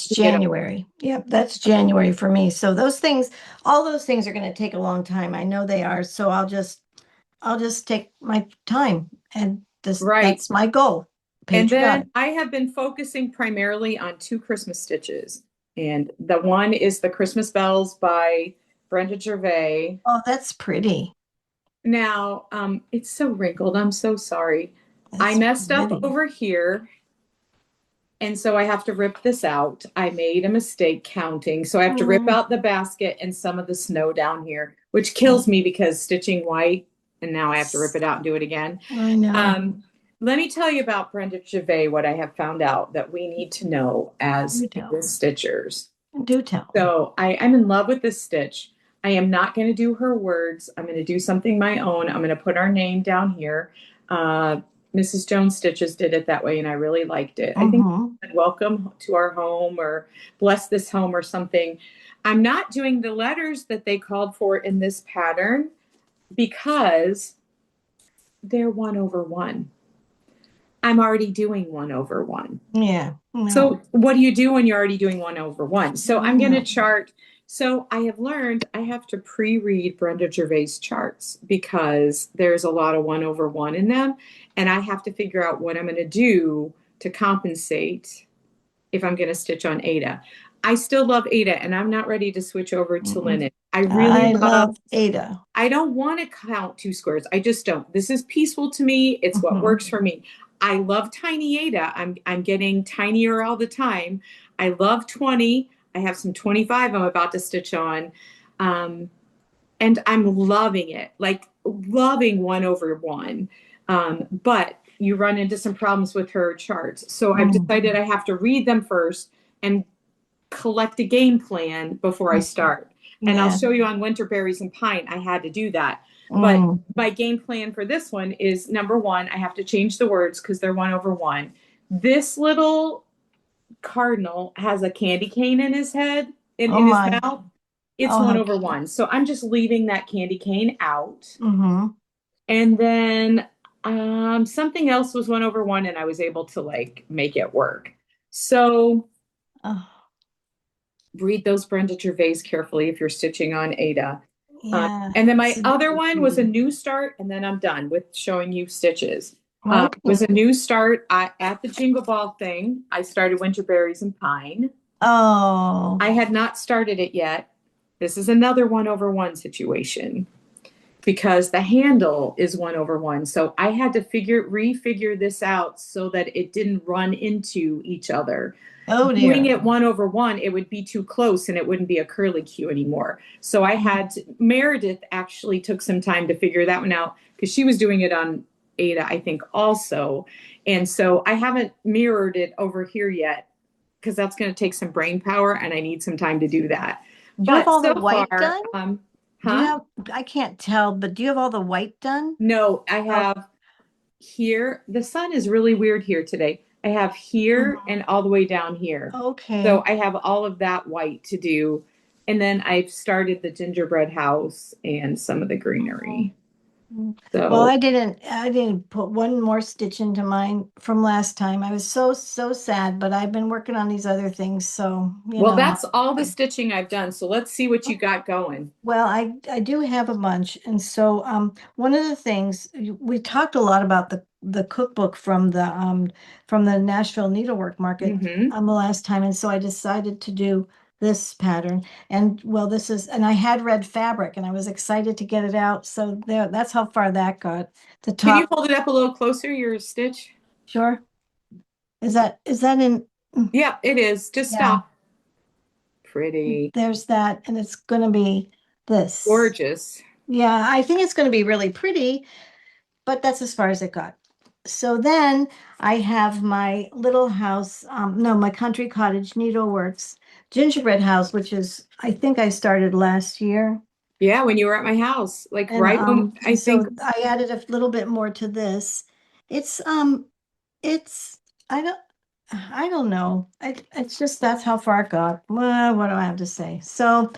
January. Yep, that's January for me. So those things, all those things are going to take a long time. I know they are. So I'll just take my time and this right. that's my goal. And then Patriotic. I have been focusing primarily on 2 Christmas stitches. And the one is the Christmas Bells by Brenda Gervais. Oh, that's pretty. Now, it's so wrinkled. I'm so sorry. I That's messed up pretty. over here, and so I have to rip this out. I made a mistake counting, so I have to rip Mm, out the basket and some of the snow down here, which okay. kills me because stitching white, and now I have to rip it out and do it again. I know. Let me tell you about Brenda Gervais, what I have found out that we need to know as Do tell. English stitchers. Do tell. So I'm in love with this stitch. I am not going to do her words. I'm going to do something my own. I'm going to put our name down here. Uh, Mrs. Jones Stitches did it that way, and I really liked it. I think Mm-hmm. welcome to our home or bless this home or something. I'm not doing the letters that they called for in this pattern because they're 1/1. I'm already doing 1/1. Yeah. No. So what do you do when you're already doing 1/1? So I'm going to No. chart. So I have learned I have to pre-read Brenda Gervais charts because there's a lot of 1/1 in them. And I have to figure out what I'm going to do to compensate if I'm going to stitch on Ada. I still love Ada and I'm not ready to switch over to Mm-mm. linen. I really I love, love Ada. I don't want to count 2 squares. I just don't. This is peaceful to me. It's what Mm-hmm. works for me. I love tiny Ada. I'm getting tinier all the time. I love 20. I have some 25 I'm about to stitch on. Um, and I'm loving it, like loving 1/1. But you run into some problems with her charts. So I've Mm, decided I have to read them first and collect a game plan before I mm, start. And I'll yeah. show you on Winterberries and Pine, I had to do that. But Mm. my game plan for this one is number one, I have to change the words because they're 1/1. This little cardinal has a candy cane in his head, Oh in his my. mouth. It's Oh, one how over cute. one. So I'm just leaving that candy cane out. Mm-hmm. And then something else was 1/1, and I was able to like make it work. So Oh, read those Brenda Gervais carefully if you're stitching on Ada. yeah. And then It's my other very one was a pretty. new start, and then I'm done with showing you stitches. Was Okay. a new start at the Jingle Ball thing. I started Winterberries and Pine. Oh. I had not started it yet. This is another 1/1 situation because the handle is 1/1. So I had to refigure this out so that it didn't run into each other. Oh Doing dear. it 1/1, it would be too close and it wouldn't be a curly Q anymore. So Meredith actually took some time to figure that one out because she was doing it on Ada, I think, also. And so I haven't mirrored it over here yet because that's going to take some brain power and I need some time to do that. Do you have But all the so white far, done? Do you huh? have, I can't tell, but do you have all the white done? No, I Oh, have here. The sun is really weird here today. I have here mhm. and all the way down here. So Okay. I have all of that white to do. And then I've started the gingerbread house and some of the Mhm. greenery. Mm. Well, So, I didn't put one more stitch into mine from last time. I was so sad, but I've been working on these other things, so well, that's all the stitching I've done. So let's see what you got going. Well, I do have a bunch, and so one of the things we talked a lot about the cookbook from the Nashville Needlework Market Hmm. the last time, and so I decided to do this pattern. And well, this is and I had red fabric, and I was excited to get it out. So there, that's how far that got. The Can you top, hold it up a little closer, your stitch? sure. Is that in? Yeah, it is. Just Yeah, stop. Pretty. there's that, and it's going to be this. Gorgeous. Yeah, I think it's going to be really pretty. But that's as far as it got. So then I have my little house, no, my country cottage needleworks gingerbread house, which is, I think I started last year. Yeah, when you were at my house, like And right when I think, so I added a little bit more to this. It's it's I don't know. It's just that's how far it got. Well, what do I have to say? So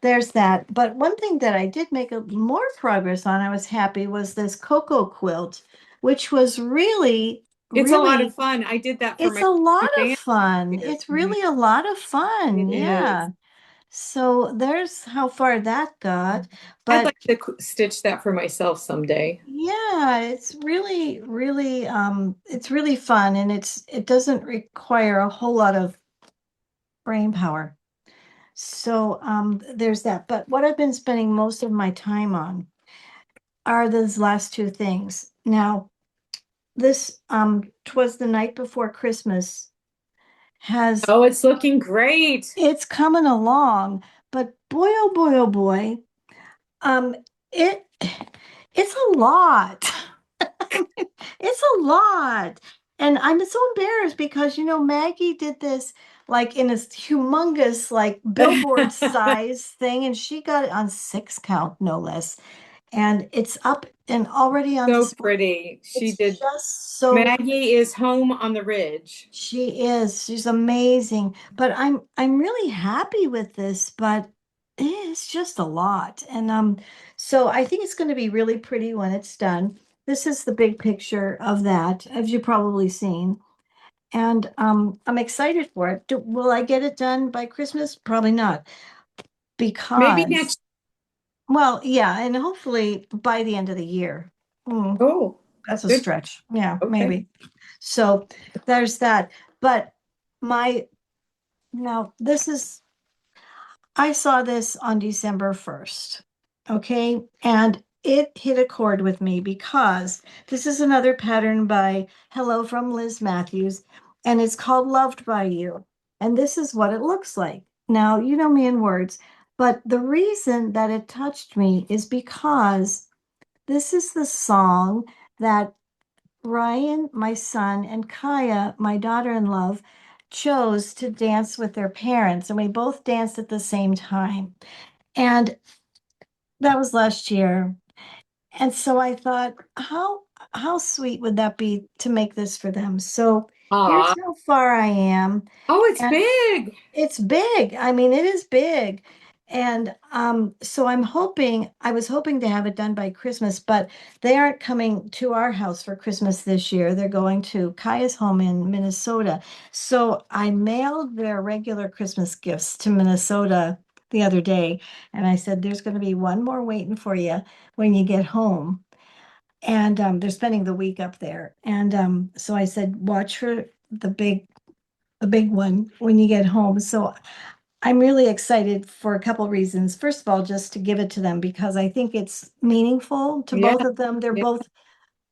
there's that. But one thing that I did make more progress on, I was happy, was this cocoa quilt, which was really, it's a lot of really, fun. I did that for it's my a lot of band fun. here. It's Mhm. really a lot of fun. It is. Yeah. So there's how far that got. I'd But like to stitch that for myself someday. yeah, it's really fun, and it doesn't require a whole lot of brain power. So there's that. But what I've been spending most of my time on are those last two things. Now, this twas the night before Christmas has Oh, it's looking great. it's coming along, but boy oh boy oh boy, um it it's a lot. It's a lot. And I'm so embarrassed because, Maggie did this like in a humongous, like billboard size thing, and she got it on 6 count, no less. And it's up and already on So display. pretty. She It's did. just so, Maggie is home on the ridge. she's amazing. But I'm really happy with this, but it's just a lot. And so I think it's going to be really pretty when it's done. This is the big picture of that, as you've probably seen. And I'm excited for it. Will I get it done by Christmas? Probably not, Maybe because, next. well, yeah, and hopefully by the end of the year. Hmm, Oh, that's a good. stretch. Yeah, Okay. maybe. So there's that. But my now this I saw this on December 1st. Okay. And it hit a chord with me because this is another pattern by Hello from Liz Matthews, and it's called Loved by You. And this is what it looks like. Now, you know me in words, but the reason that it touched me is because this is the song that Brian, my son, and Kaya, my daughter-in-law, chose to dance with their parents, and we both danced at the same time. And that was last year. And so I thought, how sweet would that be to make this for them? So here's Aw. how far I am. Oh, it's And big. it's big. I mean, it is big. And so I was hoping to have it done by Christmas, but they aren't coming to our house for Christmas this year. They're going to Kaya's home in Minnesota. So I mailed their regular Christmas gifts to Minnesota the other day, and I said, there's going to be one more waiting for you when you get home. And they're spending the week up there. And so I said, watch for the big one when you get home. So I'm really excited for a couple reasons. First of all, just to give it to them because I think it's meaningful to Yeah, both of them. yeah.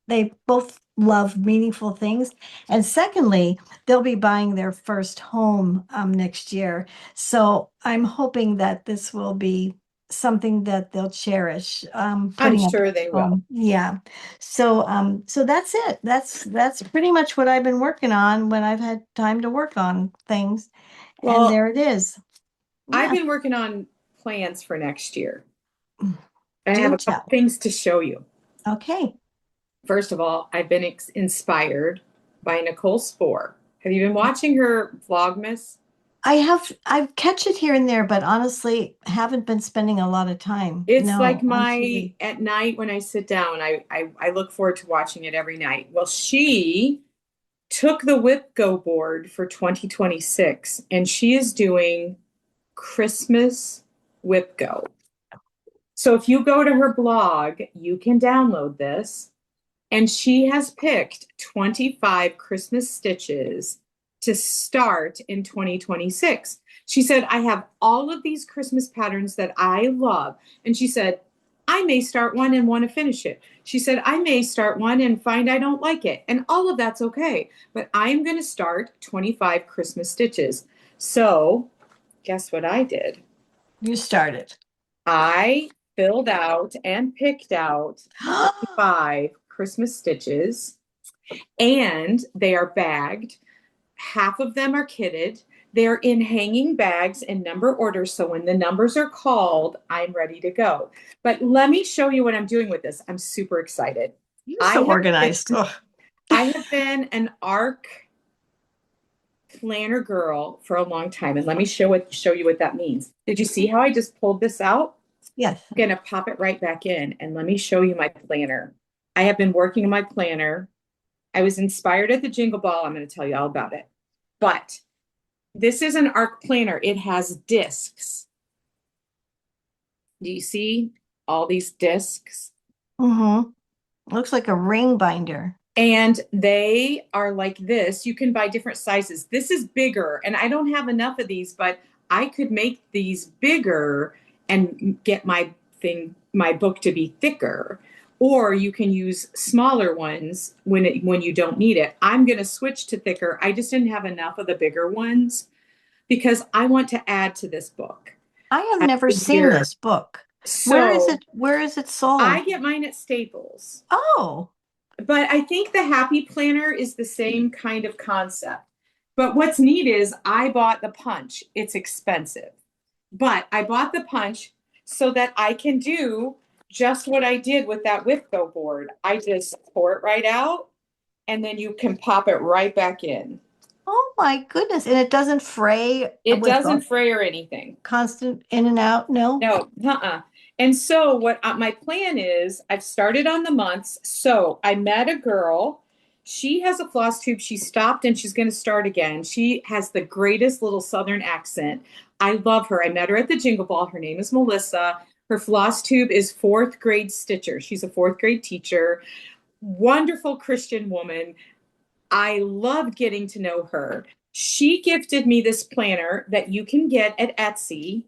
They both love meaningful things. And secondly, they'll be buying their first home next year. So I'm hoping that this will be something that they'll cherish, I'm putting up sure a they will. home. Yeah. So so that's it. That's pretty much what I've been working on when I've had time to work on things. And Well, there it is. I've Yeah. been working on plans for next year. I have Do a couple tell. things to show you. Okay. First of all, I've been inspired by Nicole Spohr. Have you been watching her Vlogmas? I've catch it here and there, but honestly, haven't been spending a lot of time. It's like No, on my TV. at night when I sit down, I look forward to watching it every night. Well, she took the Whip Go board for 2026 and she is doing Christmas Whip Go. So if you go to her blog, you can download this. And she has picked 25 Christmas stitches to start in 2026. She said, I have all of these Christmas patterns that I love. And she said, I may start one and want to finish it. She said, I may start one and find I don't like it. And all of that's okay. But I'm going to start 25 Christmas stitches. So, guess what I did? You started. I filled out and picked out 25 Christmas stitches, and they are bagged. Half of them are kitted. They're in hanging bags in number order. So when the numbers are called, I'm ready to go. But let me show you what I'm doing with this. I'm super excited. You're I so have organized. been, Ugh. I have been an ARC planner girl for a long time. And let me show you what that means. Did you see how I just pulled this out? Yes. I'm going to pop it right back in and let me show you my planner. I have been working on my planner. I was inspired at the Jingle Ball. I'm going to tell you all about it. But this is an ARC planner. It has discs. Do you see all these discs? Mm-hmm. Looks like a ring binder. And they are like this. You can buy different sizes. This is bigger, and I don't have enough of these, but I could make these bigger and get my book to be thicker. Or you can use smaller ones when you don't need it. I'm going to switch to thicker. I just didn't have enough of the bigger ones because I want to add to this book I have as never the seen year. this book. Where is So it? Where is it sold? I get mine at Staples. Oh, But I think the Happy Planner is the same kind of concept. But what's neat is I bought the punch. It's expensive, but I bought the punch so that I can do just what I did with that Whipco board. I just pour it right out and then you can pop it right back in. oh my goodness. And it doesn't fray It with doesn't fray or anything. constant in and out? No? No, uh-uh. And so what my plan is, I've started on the months. So I met a girl. She has a floss tube. She stopped and she's going to start again. She has the greatest little Southern accent. I love her. I met her at the Jingle Ball. Her name is Melissa. Her floss tube is fourth grade stitcher. She's a fourth grade teacher. Wonderful Christian woman. I loved getting to know her. She gifted me this planner that you can get at Etsy.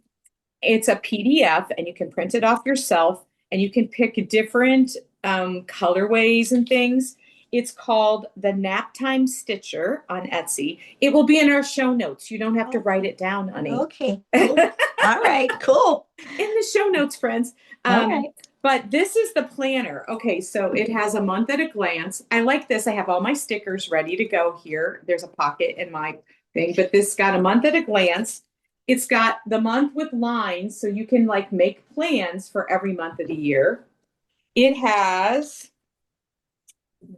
It's a PDF and you can print it off yourself. and you can pick different colorways and things. It's called the Naptime Stitcher on Etsy. It will be in our show notes. You don't have to Oh, write it down, honey. okay, cool. All right, cool. In the show notes, friends. All Um, right. but this is the planner. Okay, so it has a month at a glance. I like this. I have all my stickers ready to go here. There's a pocket in my thing, but this got a month at a glance. It's got the month with lines, so you can like make plans for every month of the year. It has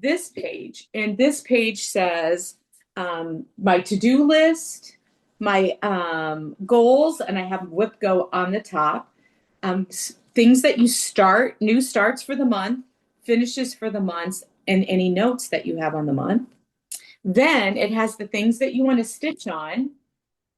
this page, and this page says my to-do list, my goals, and I have whip go on the top. Things that you start, new starts for the month, finishes for the months, and any notes that you have on the month. Then it has the things that you want to stitch on.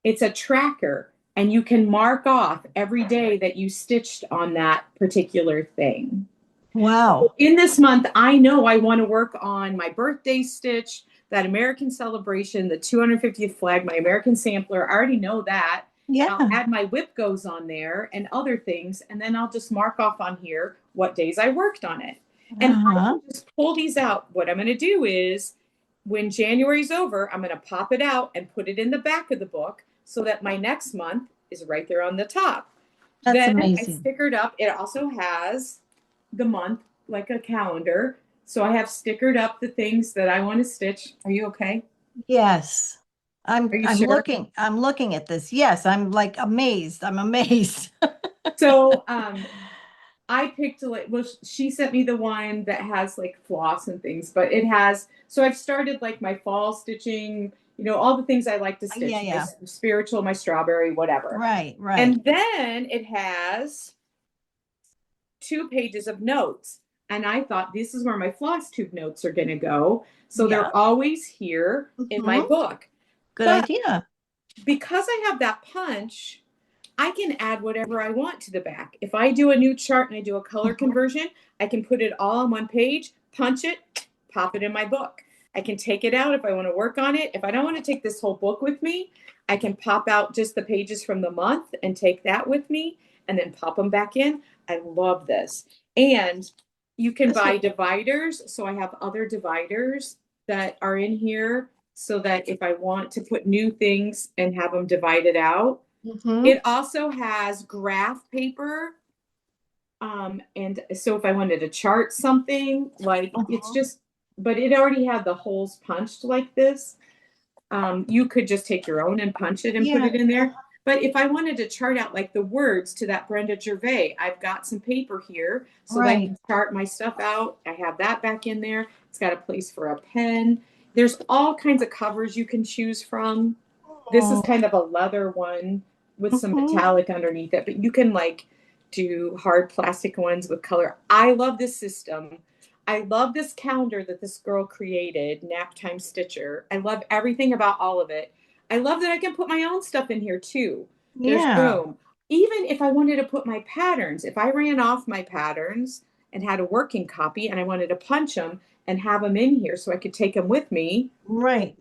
It's a tracker, and you can mark off every day that you stitched on that particular thing. Wow. In this month, I know I want to work on my birthday stitch, that American celebration, the 250th flag, my American sampler. I already know that. I'll Yeah. add my whip goes on there and other things, and then I'll just mark off on here what days I worked on it. And I Uh-huh. can just pull these out. What I'm going to do is when January's over, I'm going to pop it out and put it in the back of the book so that my next month is right there on the top. That's Then I amazing. stickered up. It also has the month like a calendar. So I have stickered up the things that I want to stitch. Are you okay? Yes. Are you I'm sure? looking at this. Yes, I'm like amazed. I'm amazed. So I picked like well she sent me the one that has like floss and things, but it has so I've started like my fall stitching, all the things I like to Yeah, stitch, my yeah. spiritual, my strawberry, whatever. Right, right. And then it has 2 pages of notes. And I thought this is where my FlossTube notes are going to go. So Yeah. they're always here in my Hmm. book. Good But idea. because I have that punch, I can add whatever I want to the back. If I do a new chart and I do a color Mhm. conversion, I can put it all on one page, punch it, pop it in my book. I can take it out if I want to work on it. If I don't want to take this whole book with me, I can pop out just the pages from the month and take that with me and then pop them back in. I love this. And you can This buy will, dividers. So I have other dividers that are in here so that if I want to put new things and have them divided out, hmm. it also has graph paper. And so if I wanted to chart something, like it's Mhm. just, but it already had the holes punched like this. You could just take your own and punch it and put Yeah. it in there. But if I wanted to chart out like the words to that Brenda Gervais, I've got some paper here so that I Right. can chart my stuff out. I have that back in there. It's got a place for a pen. There's all kinds of covers you can choose from. This is Oh. kind of a leather one with some Hmm. metallic underneath it, but you can like do hard plastic ones with color. I love this system. I love this calendar that this girl created, Naptime Stitcher. I love everything about all of it. I love that I can put my own stuff in here too. There's Yeah. room. Even if I wanted to put my patterns, if I ran off my patterns and had a working copy and I wanted to punch them and have them in here so I could take them with me, Right.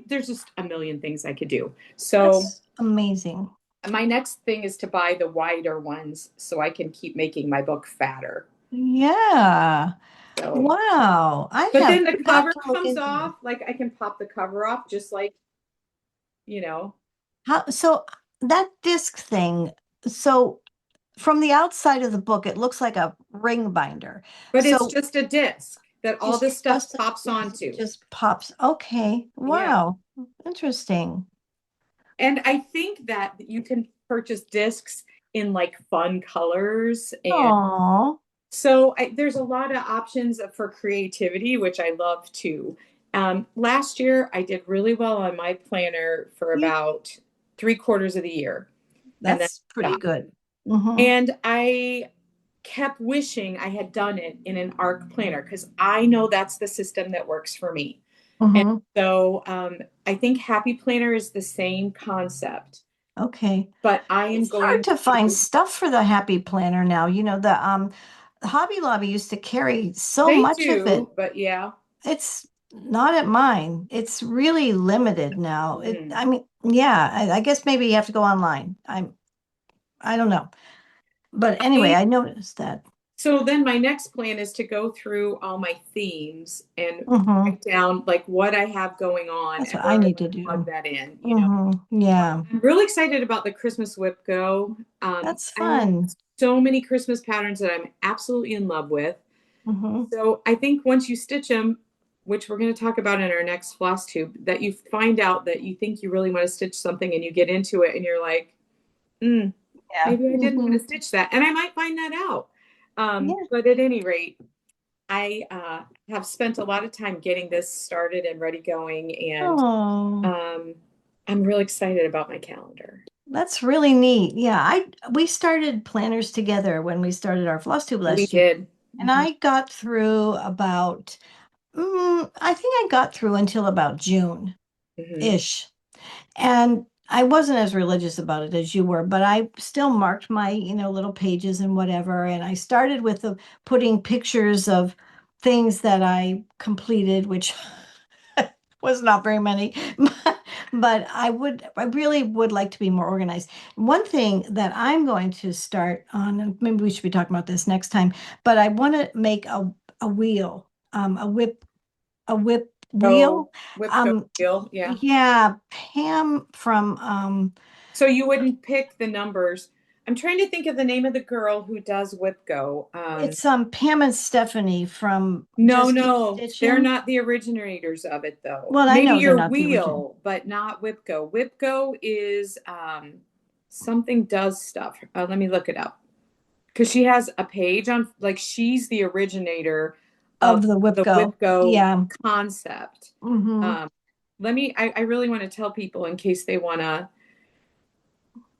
there's just a million things I could do. So That's amazing. my next thing is to buy the wider ones so I can keep making my book fatter. Yeah. So, Wow. I but have then the got cover to look comes into this. off, like I can pop the cover off just like, you know, So that disc thing, so from the outside of the book, it looks like a ring binder. but it's So just a disc that all it's this stuff just a pops disc, it onto. just pops. Okay. Yeah. Wow. Interesting. And I think that you can purchase discs in like fun colors. And Oh, so there's a lot of options for creativity, which I love too. Last year, I did really well on my planner for yeah, about 3/4 of the year. And then that's pretty stopped. good. Hmm. And I kept wishing I had done it in an ARC planner because I know that's the system that works for me. And Hmm. so I think Happy Planner is the same concept, Okay. but I am It's hard going to find to, stuff for the Happy Planner now. The Hobby Lobby used to carry so they much of do, it. but yeah. It's not at mine. It's really limited now. Mm. I mean, yeah, I guess maybe you have to go online. I don't know. But anyway, I I noticed that. So then my next plan is to go through all my themes and Hmm. write down like what I have going on That's and what where I I need to want to plug do. that in, you know. Yeah, I'm really excited about the Christmas whip go. that's I have fun. so many Christmas patterns that I'm absolutely in love with. Hmm. So I think once you stitch them, which we're going to talk about in our next floss tube, that you find out that you think you really want to stitch something and you get into it and you're like, mm, Yeah. maybe I didn't want Hmm. to stitch that. And I might find that out. Yeah. But at any rate, I have spent a lot of time getting this started and ready going, and Oh, um, I'm really excited about my calendar. that's really neat. Yeah, we started planners together when we started our floss tube We last year. did. And Mhm. I got through about, I think I got through until about Mhm. June-ish. And I wasn't as religious about it as you were, but I still marked my, little pages and whatever. And I started with putting pictures of things that I completed, which was not very many, but I really would like to be more organized. One thing that I'm going to start on, and maybe we should be talking about this next time, but I want to make a wheel, a whip Oh, wheel. whip go Um, wheel. Yeah. yeah, Pam from So you wouldn't pick the numbers. I'm trying to think of the name of the girl who does whip go. it's Pam and Stephanie from No, Just Keep no, they're Stitching. not the originators of it though. Well, I Maybe know they're your not the original. wheel, but not Whipco. Whipco is something does stuff. Let me look it up because she has a page on like she's the originator of Of the Whip the Go. Whipco Yeah. concept. Hmm. Um, I really want to tell people in case they want to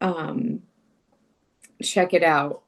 um, check it out.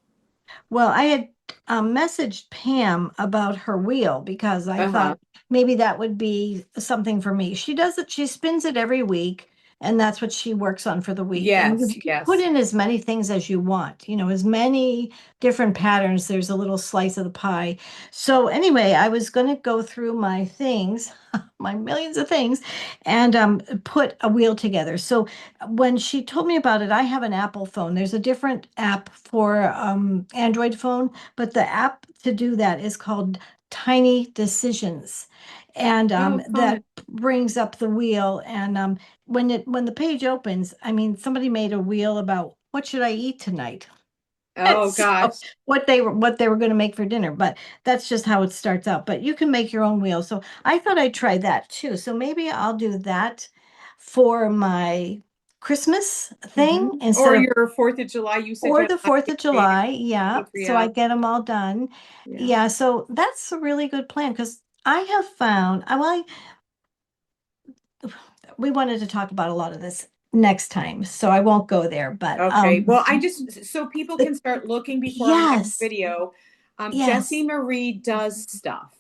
Well, I had messaged Pam about her wheel because I Uh-huh. thought maybe that would be something for me. She does it, she spins it every week, and that's what she works on for the week. And Yes, you can put yes. in as many things as you want, as many different patterns. There's a little slice of the pie. So, anyway, I was going to go through my things, my millions of things, and put a wheel together. So, when she told me about it, I have an Apple phone. There's a different app for Android phone, but the app to do that is called Tiny Decisions. And Oh, that fun. brings up the wheel. And when the page opens, I mean, somebody made a wheel about what should I eat tonight? And Oh so gosh. what they were going to make for dinner, but that's just how it starts out. But you can make your own wheel. So I thought I'd try that too. So maybe I'll do that for my Christmas thing Or instead of your 4th of July, you said you or had the a lot 4th of of July. the Yeah. So I Patreon. get them all done. Yeah. Yeah. So that's a really good plan because I have found, we wanted to talk about a lot of this next time, so I won't go there, but Okay. Well, I just so people the, can start looking before our next yes, video. Jessie yes. Marie does stuff.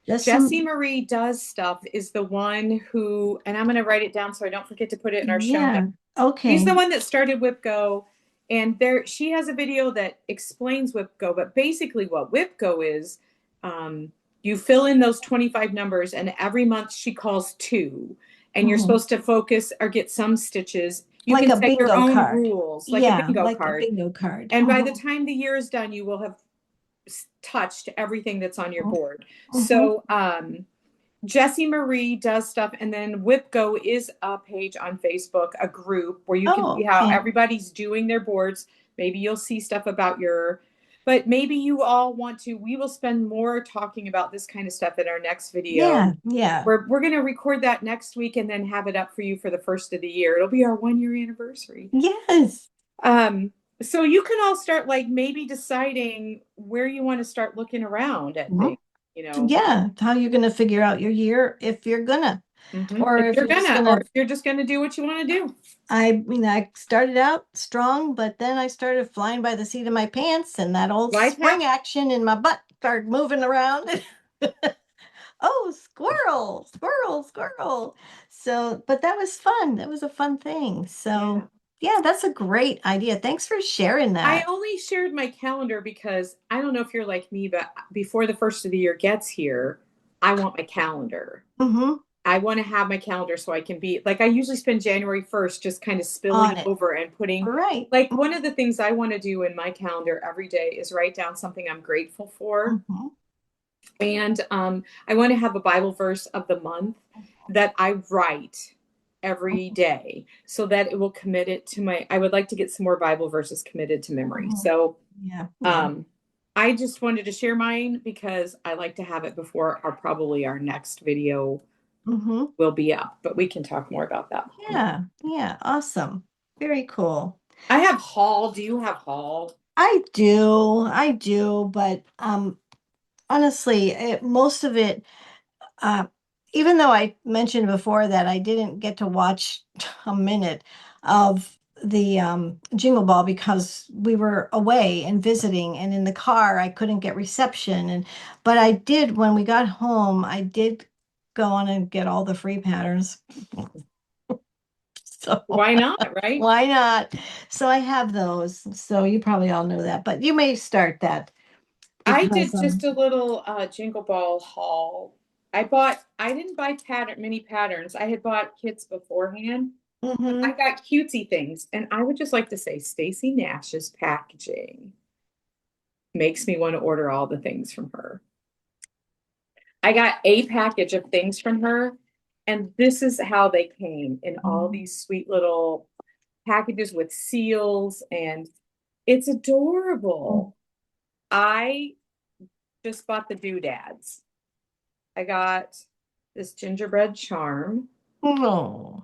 Just Jessie some, Marie does stuff is the one who, and I'm going to write it down so I don't forget to put it in our show notes. yeah. She's the Okay. one that started WhipGo, and there she has a video that explains WhipGo. But basically, what WhipGo is, um, you fill in those 25 numbers, and every month she calls two, and you're Mhm. supposed to focus or get some stitches. You Like can a set your bingo own card. rules, like a Yeah, bingo like a card. bingo card. And by the Mhm. time the year is done, you will have touched everything that's on your board. Mhm. So, Jessie Marie does stuff, and then WhipGo is a page on Facebook, a group where you can see Oh, how okay. everybody's doing their boards. Maybe you'll see stuff about but maybe you all want to. We will spend more talking about this kind of stuff in our next video. Yeah, yeah. We're going to record that next week and then have it up for you for the first of the year. It'll be our 1 year anniversary. Yes. Um, so you can all start like maybe deciding where you want to start looking around at Mhm. things, you know. Yeah, how you're gonna figure out your year if you're gonna, or If if you're you're just gonna, or gonna. if you're just gonna do what you want to do. I started out strong, but then I started flying by the seat of my pants, and that old Life happens. spring action in my butt started moving around. Oh, squirrel, squirrel, squirrel. So, but that was fun. That was a fun thing. Yeah. So, yeah, that's a great idea. Thanks for sharing I that. only shared my calendar because I don't know if you're like me, but before the first of the year gets here, I want my calendar. Mm-hmm. I want to have my calendar so I can be like, I usually spend January 1st just kind of spilling On it. over and putting, Right. like, one of the things I want to do in my calendar every day is write down something I'm grateful for. Mhm. And I want to have a Bible verse of the month that I write every day so that it will commit it to my, I would like to get some more Bible verses committed to memory. Mhm. So Yeah, yeah. um, I just wanted to share mine because I like to have it before our probably our next video Hmm. will be up, but we can talk more about that. Yeah, yeah, awesome. Very cool. I have haul. Do you have haul? I do, but honestly, most of it, uh, even though I mentioned before that I didn't get to watch a minute of the Jingle Ball because we were away and visiting, and in the car I couldn't get reception, and but I did when we got home, I did go on and get all the free patterns. So Why not, right? why not? So I have those. So you probably all know that, but you may start that I because did just a little Jingle Ball haul. I didn't buy many patterns. I had bought kits beforehand, but I mhm. got cutesy things. And I would just like to say Stacy Nash's packaging makes me want to order all the things from her. I got a package of things from her, and this is how they came in all Mhm. these sweet little packages with seals, and it's adorable. I just bought the doodads. I got this gingerbread charm Oh.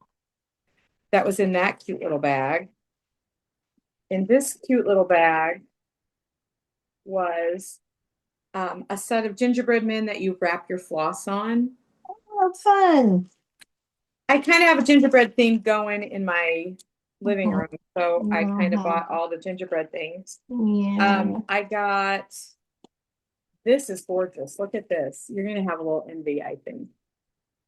that was in that cute little bag. In this cute little bag was a set of gingerbread men that you wrap your floss on. Oh, fun. I kind of have a gingerbread theme going in my living Mhm. room, so I kind of Mhm. bought all the gingerbread things. Yeah. I got this is gorgeous. Look at this. You're gonna have a little envy, I think.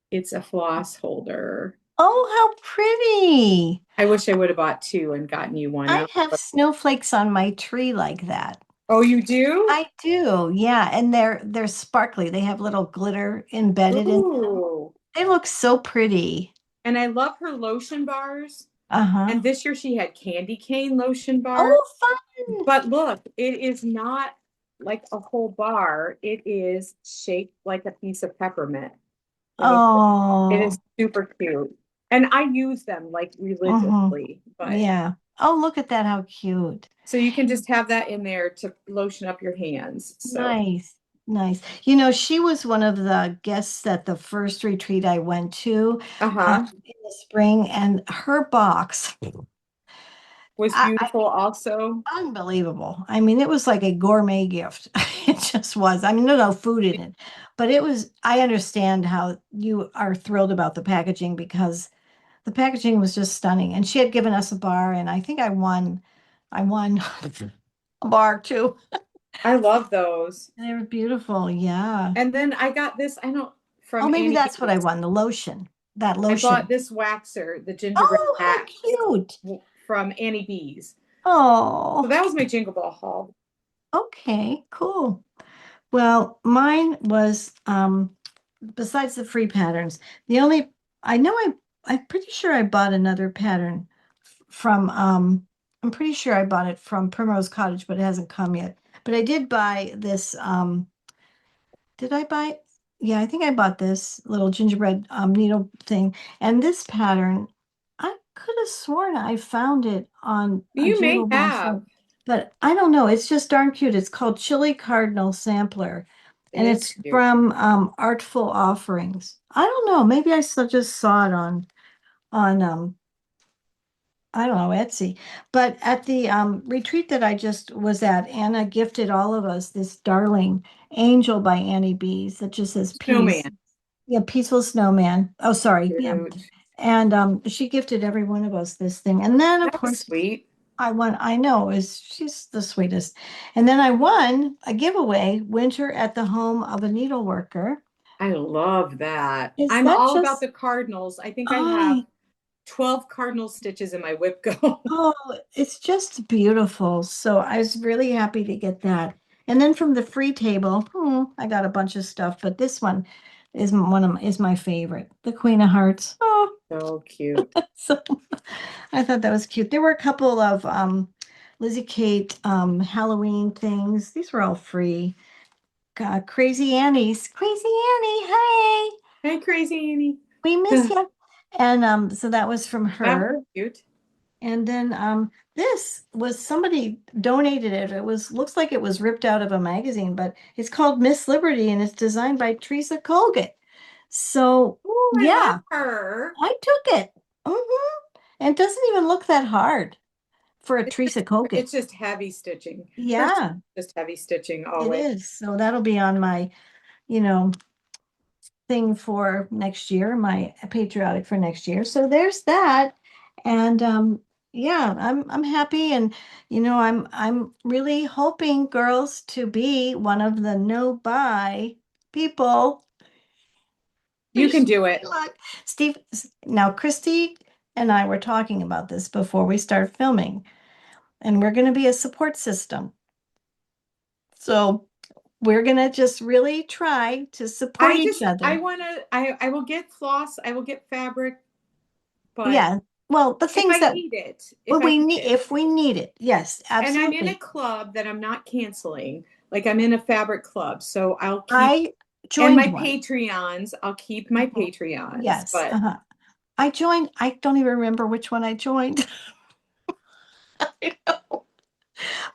It's a floss holder. Oh, how pretty. I wish I would have bought two and gotten you one I out. have snowflakes on my tree like that. Oh, you do? I do. Yeah, and they're sparkly. They have little glitter embedded in them. Ooh. They look so pretty. And I love her lotion bars. Uh-huh. And this year she had candy cane lotion bar. Oh, fun. But look, it is not like a whole bar. It is shaped like a piece of peppermint. It is Oh. super cute. And I use them like Mm-hmm. religiously, but Yeah. Oh, look at that. How cute. so you can just have that in there to lotion up your hands. So, Nice. Nice. You know, she was one of the guests at the first retreat I went to uh-huh. in the spring, and her box, Was beautiful also. unbelievable. I mean, it was like a gourmet gift. It just was. I mean, there's no food in it, but it was, I understand how you are thrilled about the packaging because the packaging was just stunning. And she had given us a bar, and I think I won a bar too. I love those. They were beautiful. Yeah. And then I got this, I don't Oh, from maybe Annie that's what I B's. won, the lotion. That I bought lotion. this waxer, the gingerbread Oh, how wax cute. from Annie B's. So Oh, that was my Jingle Ball haul. okay, cool. Well, mine was besides the free patterns, the only I know I'm pretty sure I bought another pattern from I'm pretty sure I bought it from Primrose Cottage, but it hasn't come yet. But I did buy this did I buy? Yeah, I think I bought this little gingerbread needle thing. And this pattern, I could have sworn I found it on a You may Jingle Ball have. site, but I don't know. It's just darn cute. It's called Chili Cardinal Sampler, It and is it's cute. from Artful Offerings. I don't know. Maybe just saw it on I don't know, Etsy. But at the retreat that I just was at, Anna gifted all of us this darling angel by Annie B's that just says peace. Snowman. Yeah, peaceful snowman. Oh, sorry. Yeah. Cute. And she gifted every one of us this thing. And then of That was course sweet. I won, I know, is she's the sweetest. And then I won a giveaway, Winter at the Home of a Needleworker. I love that. Is I'm that all about just the cardinals. I think I have oh, 12 cardinal stitches in my whip go. oh, it's just beautiful. So I was really happy to get that. And then from the free table, I got a bunch of stuff, but this one, is my favorite. The Queen of Hearts. Oh, So cute. so I thought that was cute. There were a couple of Lizzie Kate Halloween things. These were all free. Crazy Annie's. Crazy Annie, hey, Hey, crazy Annie. we miss That you. And so that was from was her. cute. And then this was somebody donated it. It was looks like it was ripped out of a magazine, but it's called Miss Liberty and it's designed by Teresa Colgate. So Oh, I love yeah, her. I took it. And it doesn't even look that hard for a It's Teresa just, Colgate. it's just heavy stitching. Her stuff Yeah, is just heavy stitching it always. is. So that'll be on my, you know, thing for next year, my patriotic for next year. So there's that. And yeah, I'm happy and I'm really hoping girls to be one of the no buy people. You Wish can me do it. luck. Steve, now Kristi and I were talking about this before we start filming, and we're going to be a support system. So we're going to just really try to support each I other. want to, I will get floss, I will get fabric, but Yeah. Well, the if things I that need it, if Well, I we need need it. if we need it. Yes, And I'm in a absolutely. club that I'm not canceling. Like I'm in a fabric club. So I'll keep, I and my joined one. Patreons, I'll keep my Mhm. Patreons, Yes. but I joined. I don't even remember which one I joined.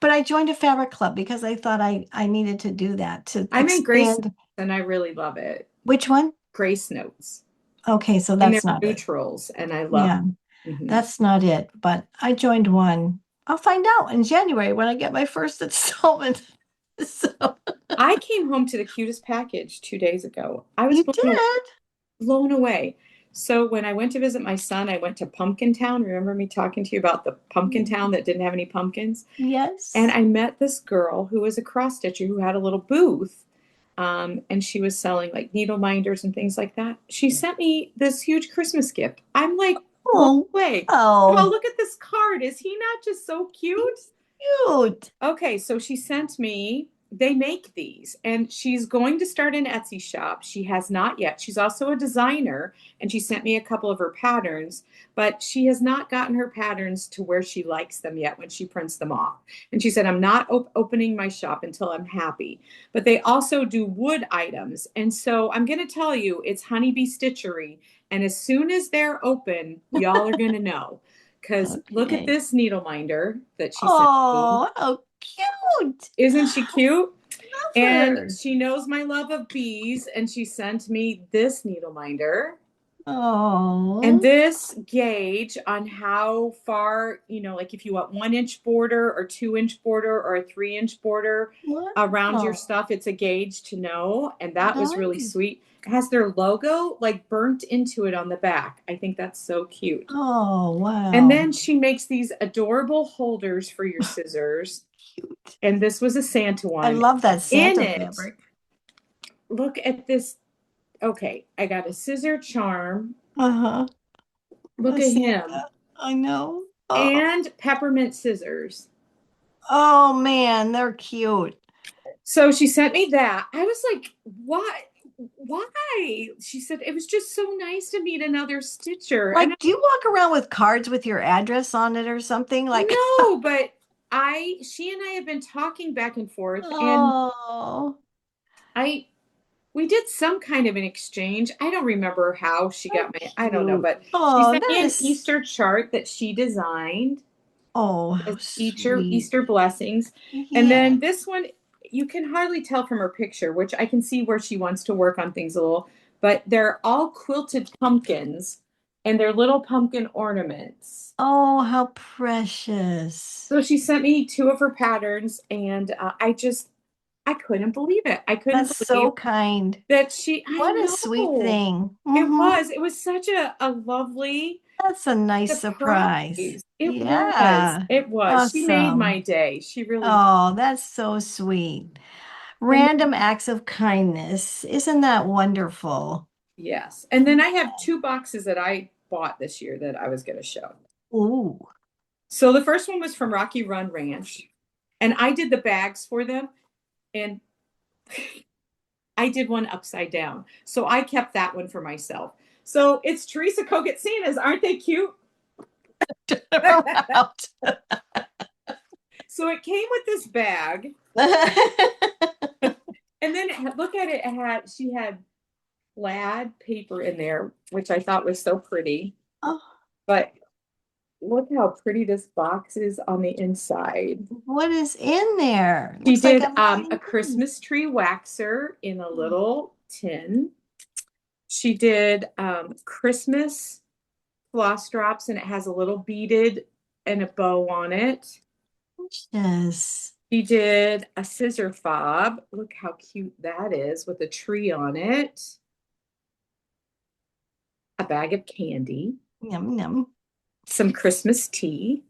But I joined a fabric club because I thought I needed to do that to I'm in Grace Notes expand. and I really love it. Which one? Grace Notes. Okay, so And they're that's not it. neutrals and I love Yeah, it. Mhm. that's not it. But I joined one. I'll find out in January when I get my first installment. So I came home to the cutest package 2 days ago. I was you did? blown away. So when I went to visit my son, I went to Pumpkin Town. Remember me talking to you about the pumpkin town that didn't have any pumpkins? And Yes. I met this girl who was a cross stitcher who had a little booth. And she was selling like needle minders and things like that. She sent me this huge Christmas gift. I'm like blown Oh, away. Oh, oh, look at this card. Is he not just so cute? cute. Okay, so she sent me, they make these, and she's going to start an Etsy shop. She has not yet. She's also a designer, and she sent me a couple of her patterns, but she has not gotten her patterns to where she likes them yet when she prints them off. And she said, I'm not opening my shop until I'm happy. But they also do wood items. And so I'm going to tell you, it's Honeybee Stitchery. And as soon as they're open, y'all are going to know. Because look at Okay. this needle minder that she sent me. Oh, how cute. Isn't she cute? Love And her. she knows my love of bees, and she sent me this needle minder and Oh, this gauge on how far, like if you want 1 inch border or 2 inch border or a 3 inch border around your wow. stuff, it's a gauge to know. And that was really Nice. sweet. It has their logo like burnt into it on the back. I think that's so cute. Oh, And wow. then she makes these adorable holders for your scissors. Cute. And this was a Santa I one. love that In Santa it, fabric. look at this. Okay, I got a scissor charm. Uh-huh. Look A at him. Santa. I know. Oh, And peppermint scissors. oh man, they're cute. So she sent me that. I was like, "What? Why?" She said it was just so nice to meet another stitcher. And Like, do you walk around with cards with your address on it or something? Like, no, but she and I have been talking back and forth, and oh, I we did some kind of an exchange. I don't remember how she how got I don't know, cute. but she Oh, sent me that an is, Easter chart that she designed oh, as how Easter sweet. blessings. And Yeah. then this one, you can hardly tell from her picture, which I can see where she wants to work on things a little, but they're all quilted pumpkins and they're little pumpkin ornaments. Oh, how precious. So she sent me two of her patterns, and I couldn't believe it. I couldn't That's believe so kind. that I What a sweet know. thing. It was such a lovely That's a nice surprise. surprise. It was. Yeah. It was. She made my Awesome. day. She really did. Oh, that's so sweet. And Random acts of kindness. Isn't that wonderful? yes. And then I have two boxes that I bought this year that I was going to show. Ooh. So the first one was from Rocky Run Ranch, and I did the bags for them. And I did one upside down. So I kept that one for myself. So it's Teresa Kogatsina's. Aren't they cute? Out. So it came with this bag. And then look at it. She had plaid paper in there, which I thought was so pretty. Oh, But look how pretty this box is on the inside. what is in there? She Looks like did a a million things. Christmas tree waxer in a little tin. She did Christmas floss drops, and it has a little beaded and a bow on it. Yes. She did a scissor fob. Look how cute that is with a tree on it. A bag of candy, Yum, yum. some Christmas tea,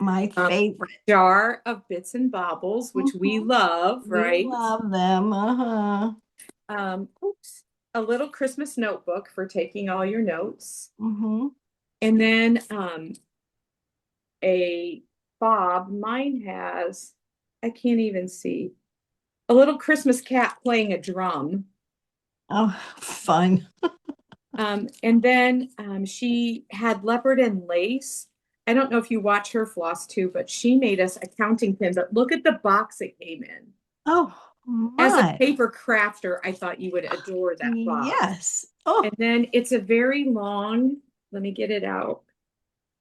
My a favorite. jar of bits and baubles, which we Mhm. love, We right? love them. Uh-huh. Oops, a little Christmas notebook for taking all your notes. Mm-hmm. And then a fob. Mine has, I can't even see, a little Christmas cat playing a drum. Oh, fun. And then she had leopard and lace. I don't know if you watch her floss too, but she made us a counting pin. But look at the box it came in. Oh, As a my. paper crafter, I thought you would adore that box. Yes. Oh, And then it's a very long, let me get it out,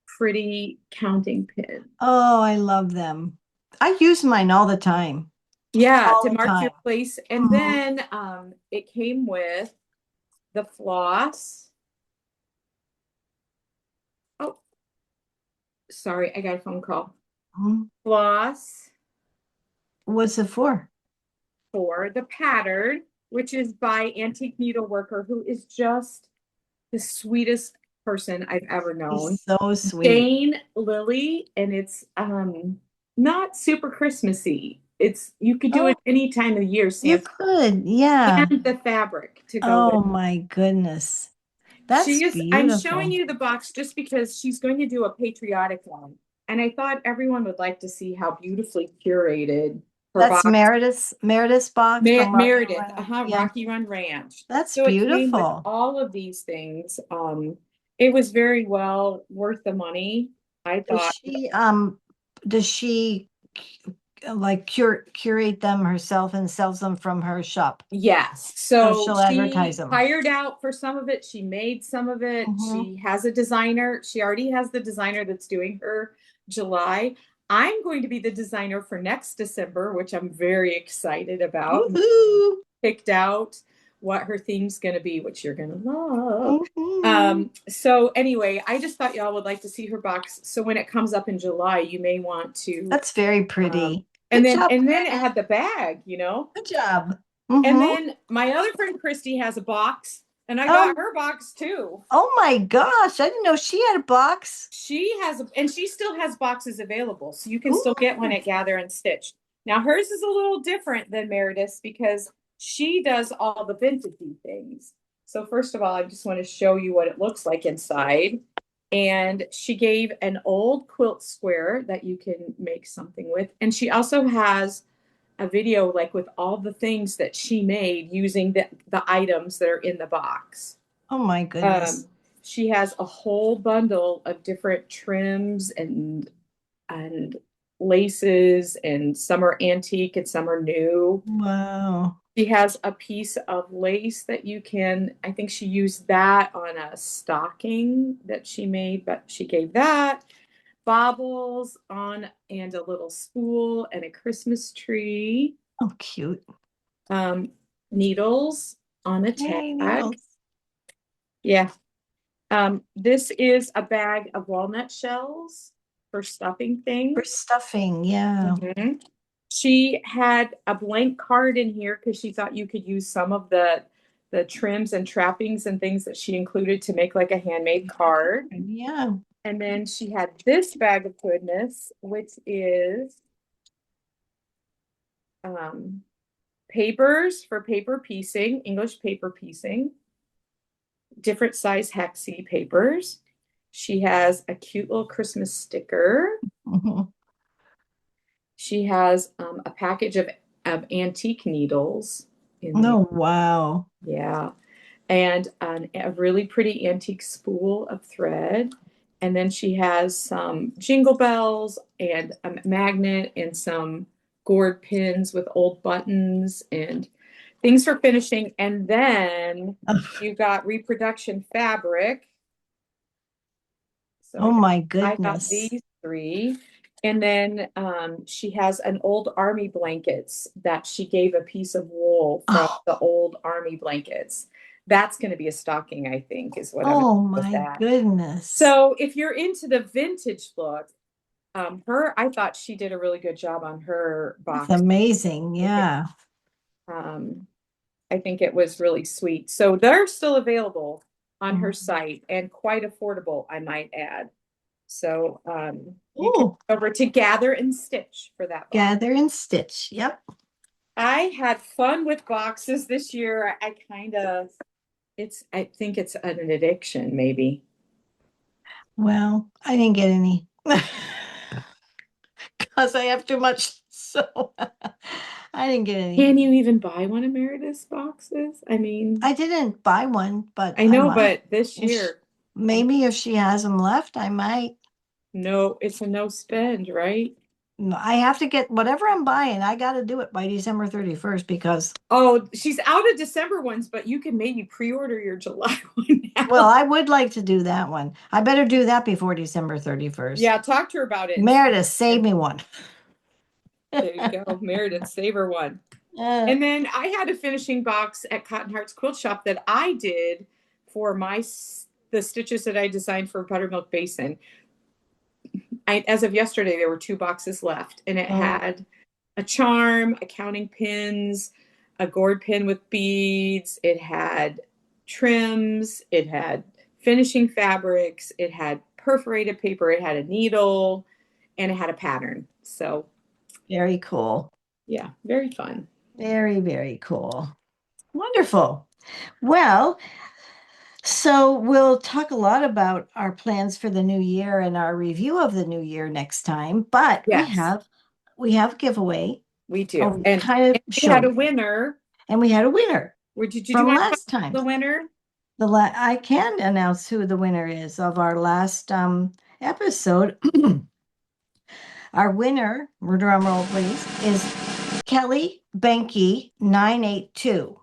pretty counting pin. oh, I love them. I use mine all the time. Yeah, to All the mark your time. place. And Mhm. then it came with the floss. Oh, sorry, I got a phone call. Mhm. Floss What's it for? for the pattern, which is by Antique Needleworker, who is just the sweetest person I've ever known. He's so sweet. Jane Lily, and it's not super Christmassy. It's you could do it Oh, any time of year, you Santa, could. Yeah. and the fabric to go with. Oh my goodness. That's She is, I'm showing beautiful. you the box just because she's going to do a patriotic one. And I thought everyone would like to see how beautifully curated her That's box. Meredith's box from Rocky Meredith, Run. Yeah, Rocky Run Ranch. that's So it came with beautiful. all of these things. It was very well worth the money, I Does thought. she like curate them herself and sells them from her shop? Yes. So So she'll advertise she them. hired out for some of it. She made some of it. Hmm. She has a designer. She already has the designer that's doing her July. I'm going to be the designer for next December, which I'm very excited about. Woohoo! Picked out what her theme's going to be, which you're going to love. Hmm. So anyway, I just thought y'all would like to see her box. So when it comes up in July, you may want to. That's very Um, pretty. and Good then job, and then it Meredith. had the bag. Good job. And Hmm. then my other friend Kristi has a box, and I got Um, her box too. oh my gosh, I didn't know she had a box. And she still has boxes available, so you can still get one Ooh. at Gather and Stitch. Now hers is a little different than Meredith's because she does all the vintagey things. So first of all, I just want to show you what it looks like inside. And she gave an old quilt square that you can make something with. And she also has a video like with all the things that she made using the items that are in the box. Oh my Um, goodness. she has a whole bundle of different trims and laces, and some are antique and some are new. Wow. She has a piece of lace that you can, I think she used that on a stocking that she made, but she gave that. Baubles on and a little spool and a Christmas tree. Oh, cute. um, Needles on a Yay, tag. needles. Yeah. This is a bag of walnut shells for stuffing For things. stuffing, yeah. Mhm. She had a blank card in here because she thought you could use some of the trims and trappings and things that she included to make like a handmade card. Yeah. And then she had this bag of goodness, which is um, papers for paper piecing, English paper piecing, different size hexie papers. She has a cute little Christmas sticker. Mhm. She has a package of antique needles. in there. Oh, wow. Yeah. And a really pretty antique spool of thread. And then she has some jingle bells and a magnet and some gourd pins with old buttons and things for finishing. And then you got reproduction fabric. So Oh my I got goodness. these three. And then she has an old army blankets that she gave a piece of wool from Oh, the old army blankets. That's going to be a stocking, I think, is what I'm going to oh do with my that. goodness. So if you're into the vintage look, I thought she did a really good job on her That's box. amazing. I think, Yeah. um, I think it was really sweet. So they're still available on her Mhm. site and quite affordable, I might add. So you can Oh, go over to Gather and Stitch for that box. gather and stitch. Yep. I had fun with boxes this year. I think it's an addiction, maybe. Well, I didn't get any because I have too much. So I didn't get any. Can you even buy one of Meredith's boxes? I mean, I didn't buy one, but I I know, might. but this If sh year, Maybe if she has them left, I might. no, it's a no spend, right? I have to get whatever I'm buying. I got to do it by December 31st because, Oh, she's out of December ones, but you can maybe pre-order your July one well, now. I would like to do that one. I better do that before December 31st. Yeah, talk to her about it and see. Meredith, save me one. There you go, Meredith, save her one. Uh, And then I had a finishing box at Cotton Hearts Quilt Shop that I did for the stitches that I designed for Buttermilk Basin. As of yesterday, there were two boxes left, and it oh, had a charm, a counting pins, a gourd pin with beads. It had trims. It had finishing fabrics. It had perforated paper. It had a needle, and it had a pattern. So very cool. yeah, very fun. Very, very cool. Wonderful. Well, so we'll talk a lot about our plans for the new year and our review of the new year next time, but Yes, we have a giveaway. we do. Oh, And, kind of and we had a showed, winner. and we had a winner Did you from want to talk last about time. the winner? I can announce who the winner is of our last episode. Our winner, drum roll please, is Kelly Benke 982.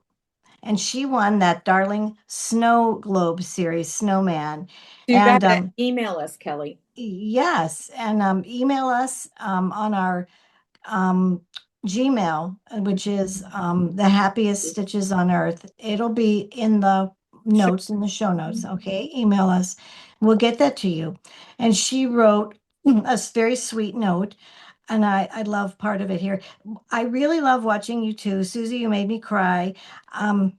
And she won that darling Snow Globe series, Snowman. So you got And to email us, Kelly. yes, and email us on our um, Gmail, which is the happiest stitches on earth. It'll be in the Sure. notes, in the show notes. Okay, email us. We'll get that to you. And she wrote a very sweet note. And I love part of it here. I really love watching you too. Susie, you made me cry.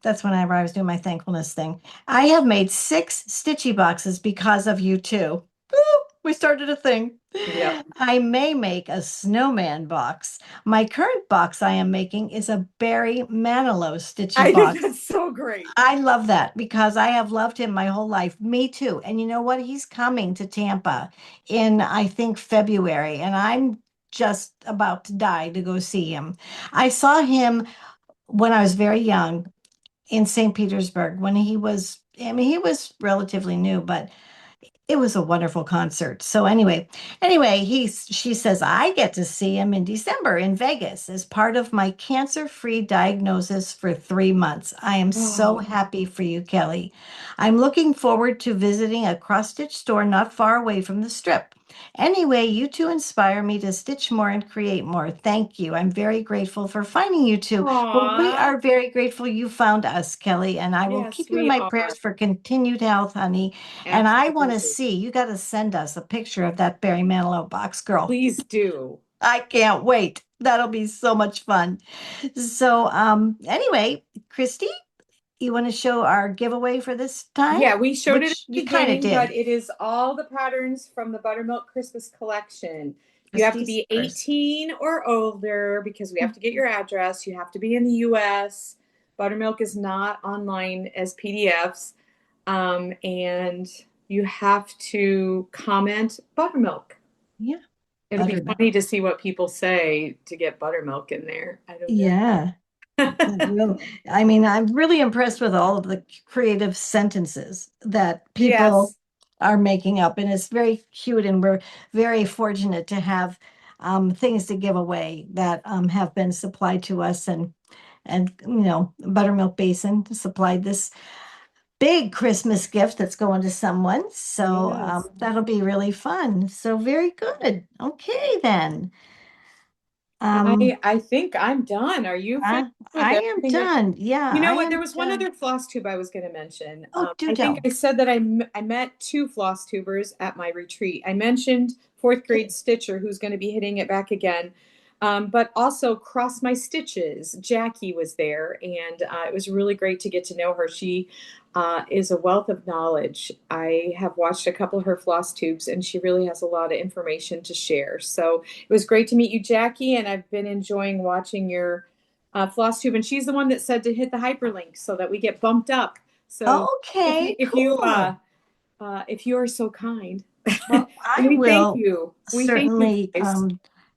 That's whenever I was doing my thankfulness thing. I have made 6 Stitchy boxes because of you too. Woo, we started a thing. Yep. I may make a snowman box. My current box I am making is a Barry Manilow Stitchy I think box. that's so great. I love that because I have loved him my whole life. Me too. And you know what? He's coming to Tampa in, I think, February, and I'm just about to die to go see him. I saw him when I was very young in St. Petersburg when I mean, he was relatively new, but it was a wonderful concert. So anyway, she says I get to see him in December in Vegas as part of my cancer-free diagnosis for 3 months. I am so Oh, happy for you, Kelly. I'm looking forward to visiting a cross-stitch store not far away from the strip. Anyway, you two inspire me to stitch more and create more. Thank you. I'm very grateful for finding you two. Well, we aw. are very grateful you found us, Kelly, and I will Yes, keep you in we my are. prayers for continued health, honey. And I want to Absolutely. see, you got to send us a picture of that Barry Manilow box, girl. Please do. I can't wait. That'll be so much fun. So, anyway, Kristi, you want to show our giveaway for this time? Yeah, we showed it at Which the you kind of beginning, but did. it is all the patterns from the Buttermilk Christmas collection. You have to Kristi's be first. 18 or older because we have to get your address. You have to be in the US. Buttermilk is not online as PDFs. And you have to comment Buttermilk. Yeah, It'll be buttermilk. funny to see what people say to get Buttermilk in there. I don't know. Yeah. Well, I mean, I'm really impressed with all of the creative sentences that people Yes. are making up, and it's very cute. And we're very fortunate to have things to give away that have been supplied to us, and Buttermilk Basin supplied this big Christmas gift that's going to someone. So Yes. that'll be really fun. So very good. Okay, then. Um, I think I'm done. Are you finished with I am everything that done. Yeah, you know I what? There am was one done. other floss tube I was going to mention. Oh, do I think tell. I said that I met two floss tubers at my retreat. I mentioned fourth grade Okay. Stitcher, who's going to be hitting it back again, but also Cross My Stitches. Jackie was there, and it was really great to get to know her. She is a wealth of knowledge. I have watched a couple of her floss tubes, and she really has a lot of information to share. So it was great to meet you, Jackie, and I've been enjoying watching your FlossTube, and she's the one that said to hit the hyperlink so that we get bumped up. So Okay, cool. if you are so kind, Well, I we thank will you. We thank you certainly guys.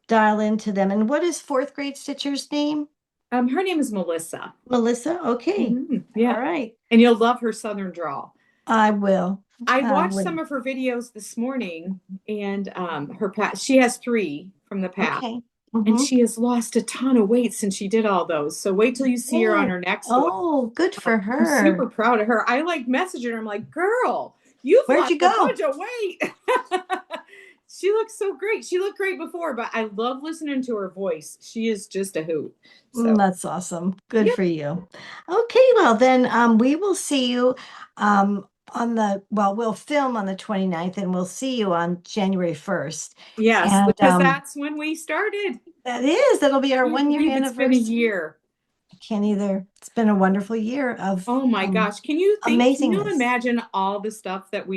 dial into them. And what is fourth grade Stitcher's name? Her name is Melissa. Melissa? Okay. Yeah, All right. and you'll love her Southern drawl. I will. I I watched will. some of her videos this morning, and her past. She has three from the past, Okay. and Mm-hmm. she has lost a ton of weight since she did all those. So wait till you see her on Yay. her next one. Oh, good for I'm super her. proud of her. I like messaging her. I'm like, girl, you've Where'd lost you a go? bunch of weight. She looks so great. She looked great before, but I love listening to her voice. She is just a hoot. So, That's awesome. Good yep. for you. Okay, well then we will see you we'll film on the 29th and we'll see you on January 1st. Yes, And because that's when we started. that'll be our I can't 1 year believe it's been a anniversary. year. I can't either. It's been a wonderful year of Oh my gosh. Can you amazingness. imagine all the stuff that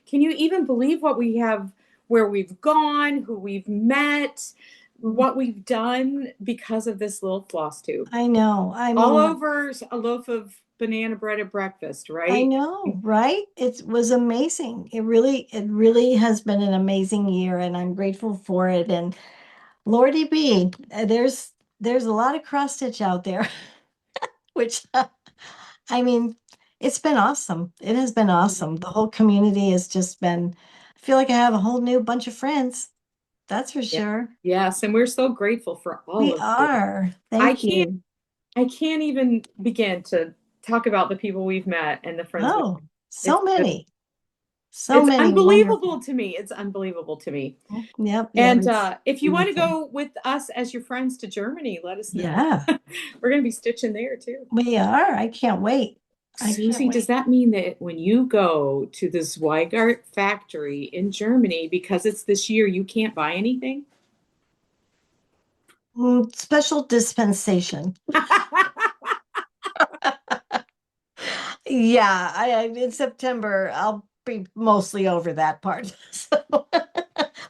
can you even believe what we have, where we've gone, who we've met, what we've done because of this little floss tube? I know. I All mean, over a loaf of banana bread at breakfast, I right? know, right? It was amazing. It really has been an amazing year, and I'm grateful for it. And Lordy be, there's a lot of cross stitch out there, which I mean, it's been awesome. It has been awesome. The whole community has just been, I feel like I have a whole new bunch of friends. That's for Yeah. sure. Yes, and we're so grateful for all We of you. are. I Thank can't you. I can't even begin to talk about the people we've met and the friends we've Oh, it's so just many, so it's many wonderful. unbelievable to me. It's unbelievable to me. Yep, yep, And it's if you want to beautiful. go with us as your friends to Germany, let us know. Yeah, We're going to be stitching there too. we are. I can't wait. I can't Susie, does wait. that mean that when you go to the Zweigart factory in Germany, because it's this year, you can't buy anything? Special dispensation. Yeah, in September, I'll be mostly over that part. So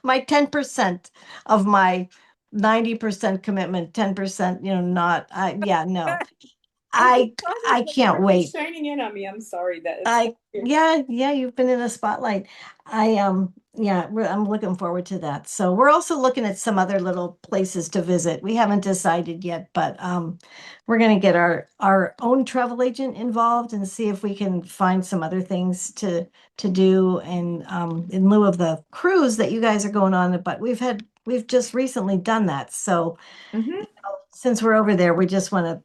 my 10% of my 90% commitment, 10%, not, yeah, no. I'm so I sorry. I The can't karma's wait. shining in on me. I'm sorry that it's this year. Yeah, you've been in the spotlight. Yeah, I'm looking forward to that. So we're also looking at some other little places to visit. We haven't decided yet, but we're gonna get our own travel agent involved and see if we can find some other things to do, and in lieu of the cruise that you guys are going on. But we've just recently done that. So Hmm. since we're over there, we just want to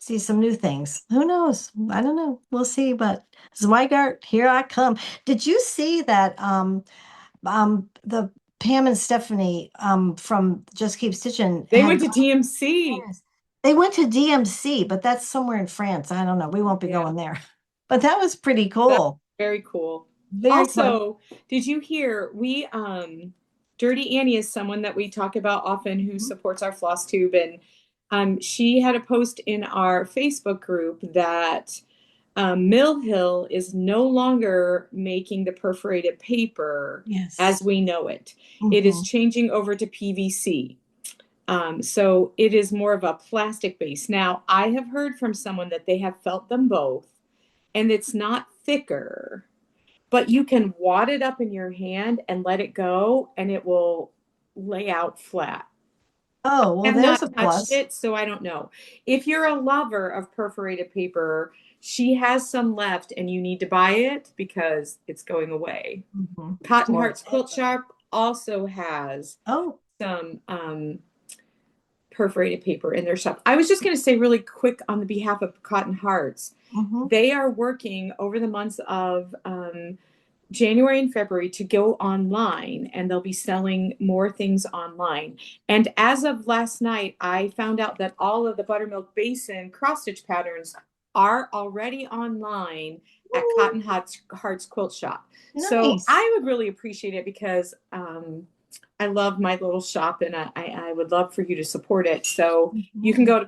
see some new things. Who knows? I don't know. We'll see. But Zweigart, here I come. Did you see that the Pam and Stephanie from Just Keep Stitching They had went to gone to DMC. Paris? They went to DMC, but that's somewhere in France. I don't know. We won't be Yeah, going there. But that was pretty that's cool. very cool. Very cool. Also, did you hear Dirty Annie is someone that we talk about often who supports our floss tube, and she had a post in our Facebook group that Mill Hill is no longer making the perforated paper as Yes. we know it. It is Hmm. changing over to PVC. So it is more of a plastic base. Now, I have heard from someone that they have felt them both, and it's not thicker, but you can wad it up in your hand and let it go, and it will lay out flat. Oh, well, Have there's a not touched plus. it, so I don't know. If you're a lover of perforated paper, she has some left and you need to buy it because it's going away. Mhm. Cotton Or Hearts Quilt Shop also has oh, some perforated paper in their shop. I was just going to say really quick on the behalf of Cotton Hearts, hmm. they are working over the months of January and February to go online, and they'll be selling more things online. And as of last night, I found out that all of the buttermilk basin cross stitch patterns are already online at Ooh, Hearts Quilt Shop. So nice. I would really appreciate it because I love my little shop, and I would love for you to support it. So you can Mhm. go to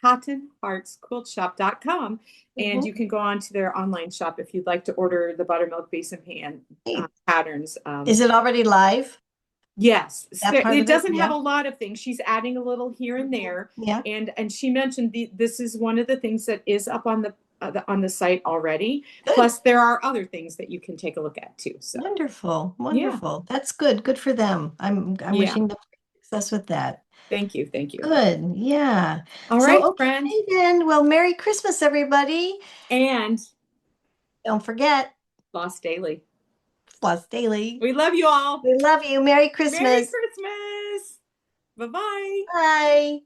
cottonheartsquiltshop.com, and Mhm. you can go on to their online shop if you'd like to order the buttermilk basin pan Hey, patterns. is it already live? Yes, That part it of it? doesn't have Yeah. a lot of things. She's adding a little here and Mhm. there, Yeah. and she mentioned this is one of the things that is up on the site already. Good. Plus, there are other things that you can take a look at too. So Wonderful. yeah, Wonderful. That's good. Good for them. I'm yeah. wishing them success with that. Thank you, thank you. Good. Yeah. All So, right, friend, okay then. Well, Merry Christmas, everybody. and Don't forget, Lost Daily. Floss Daily. We love you all. We love you. Merry Merry Christmas. Christmas. Bye bye. Bye.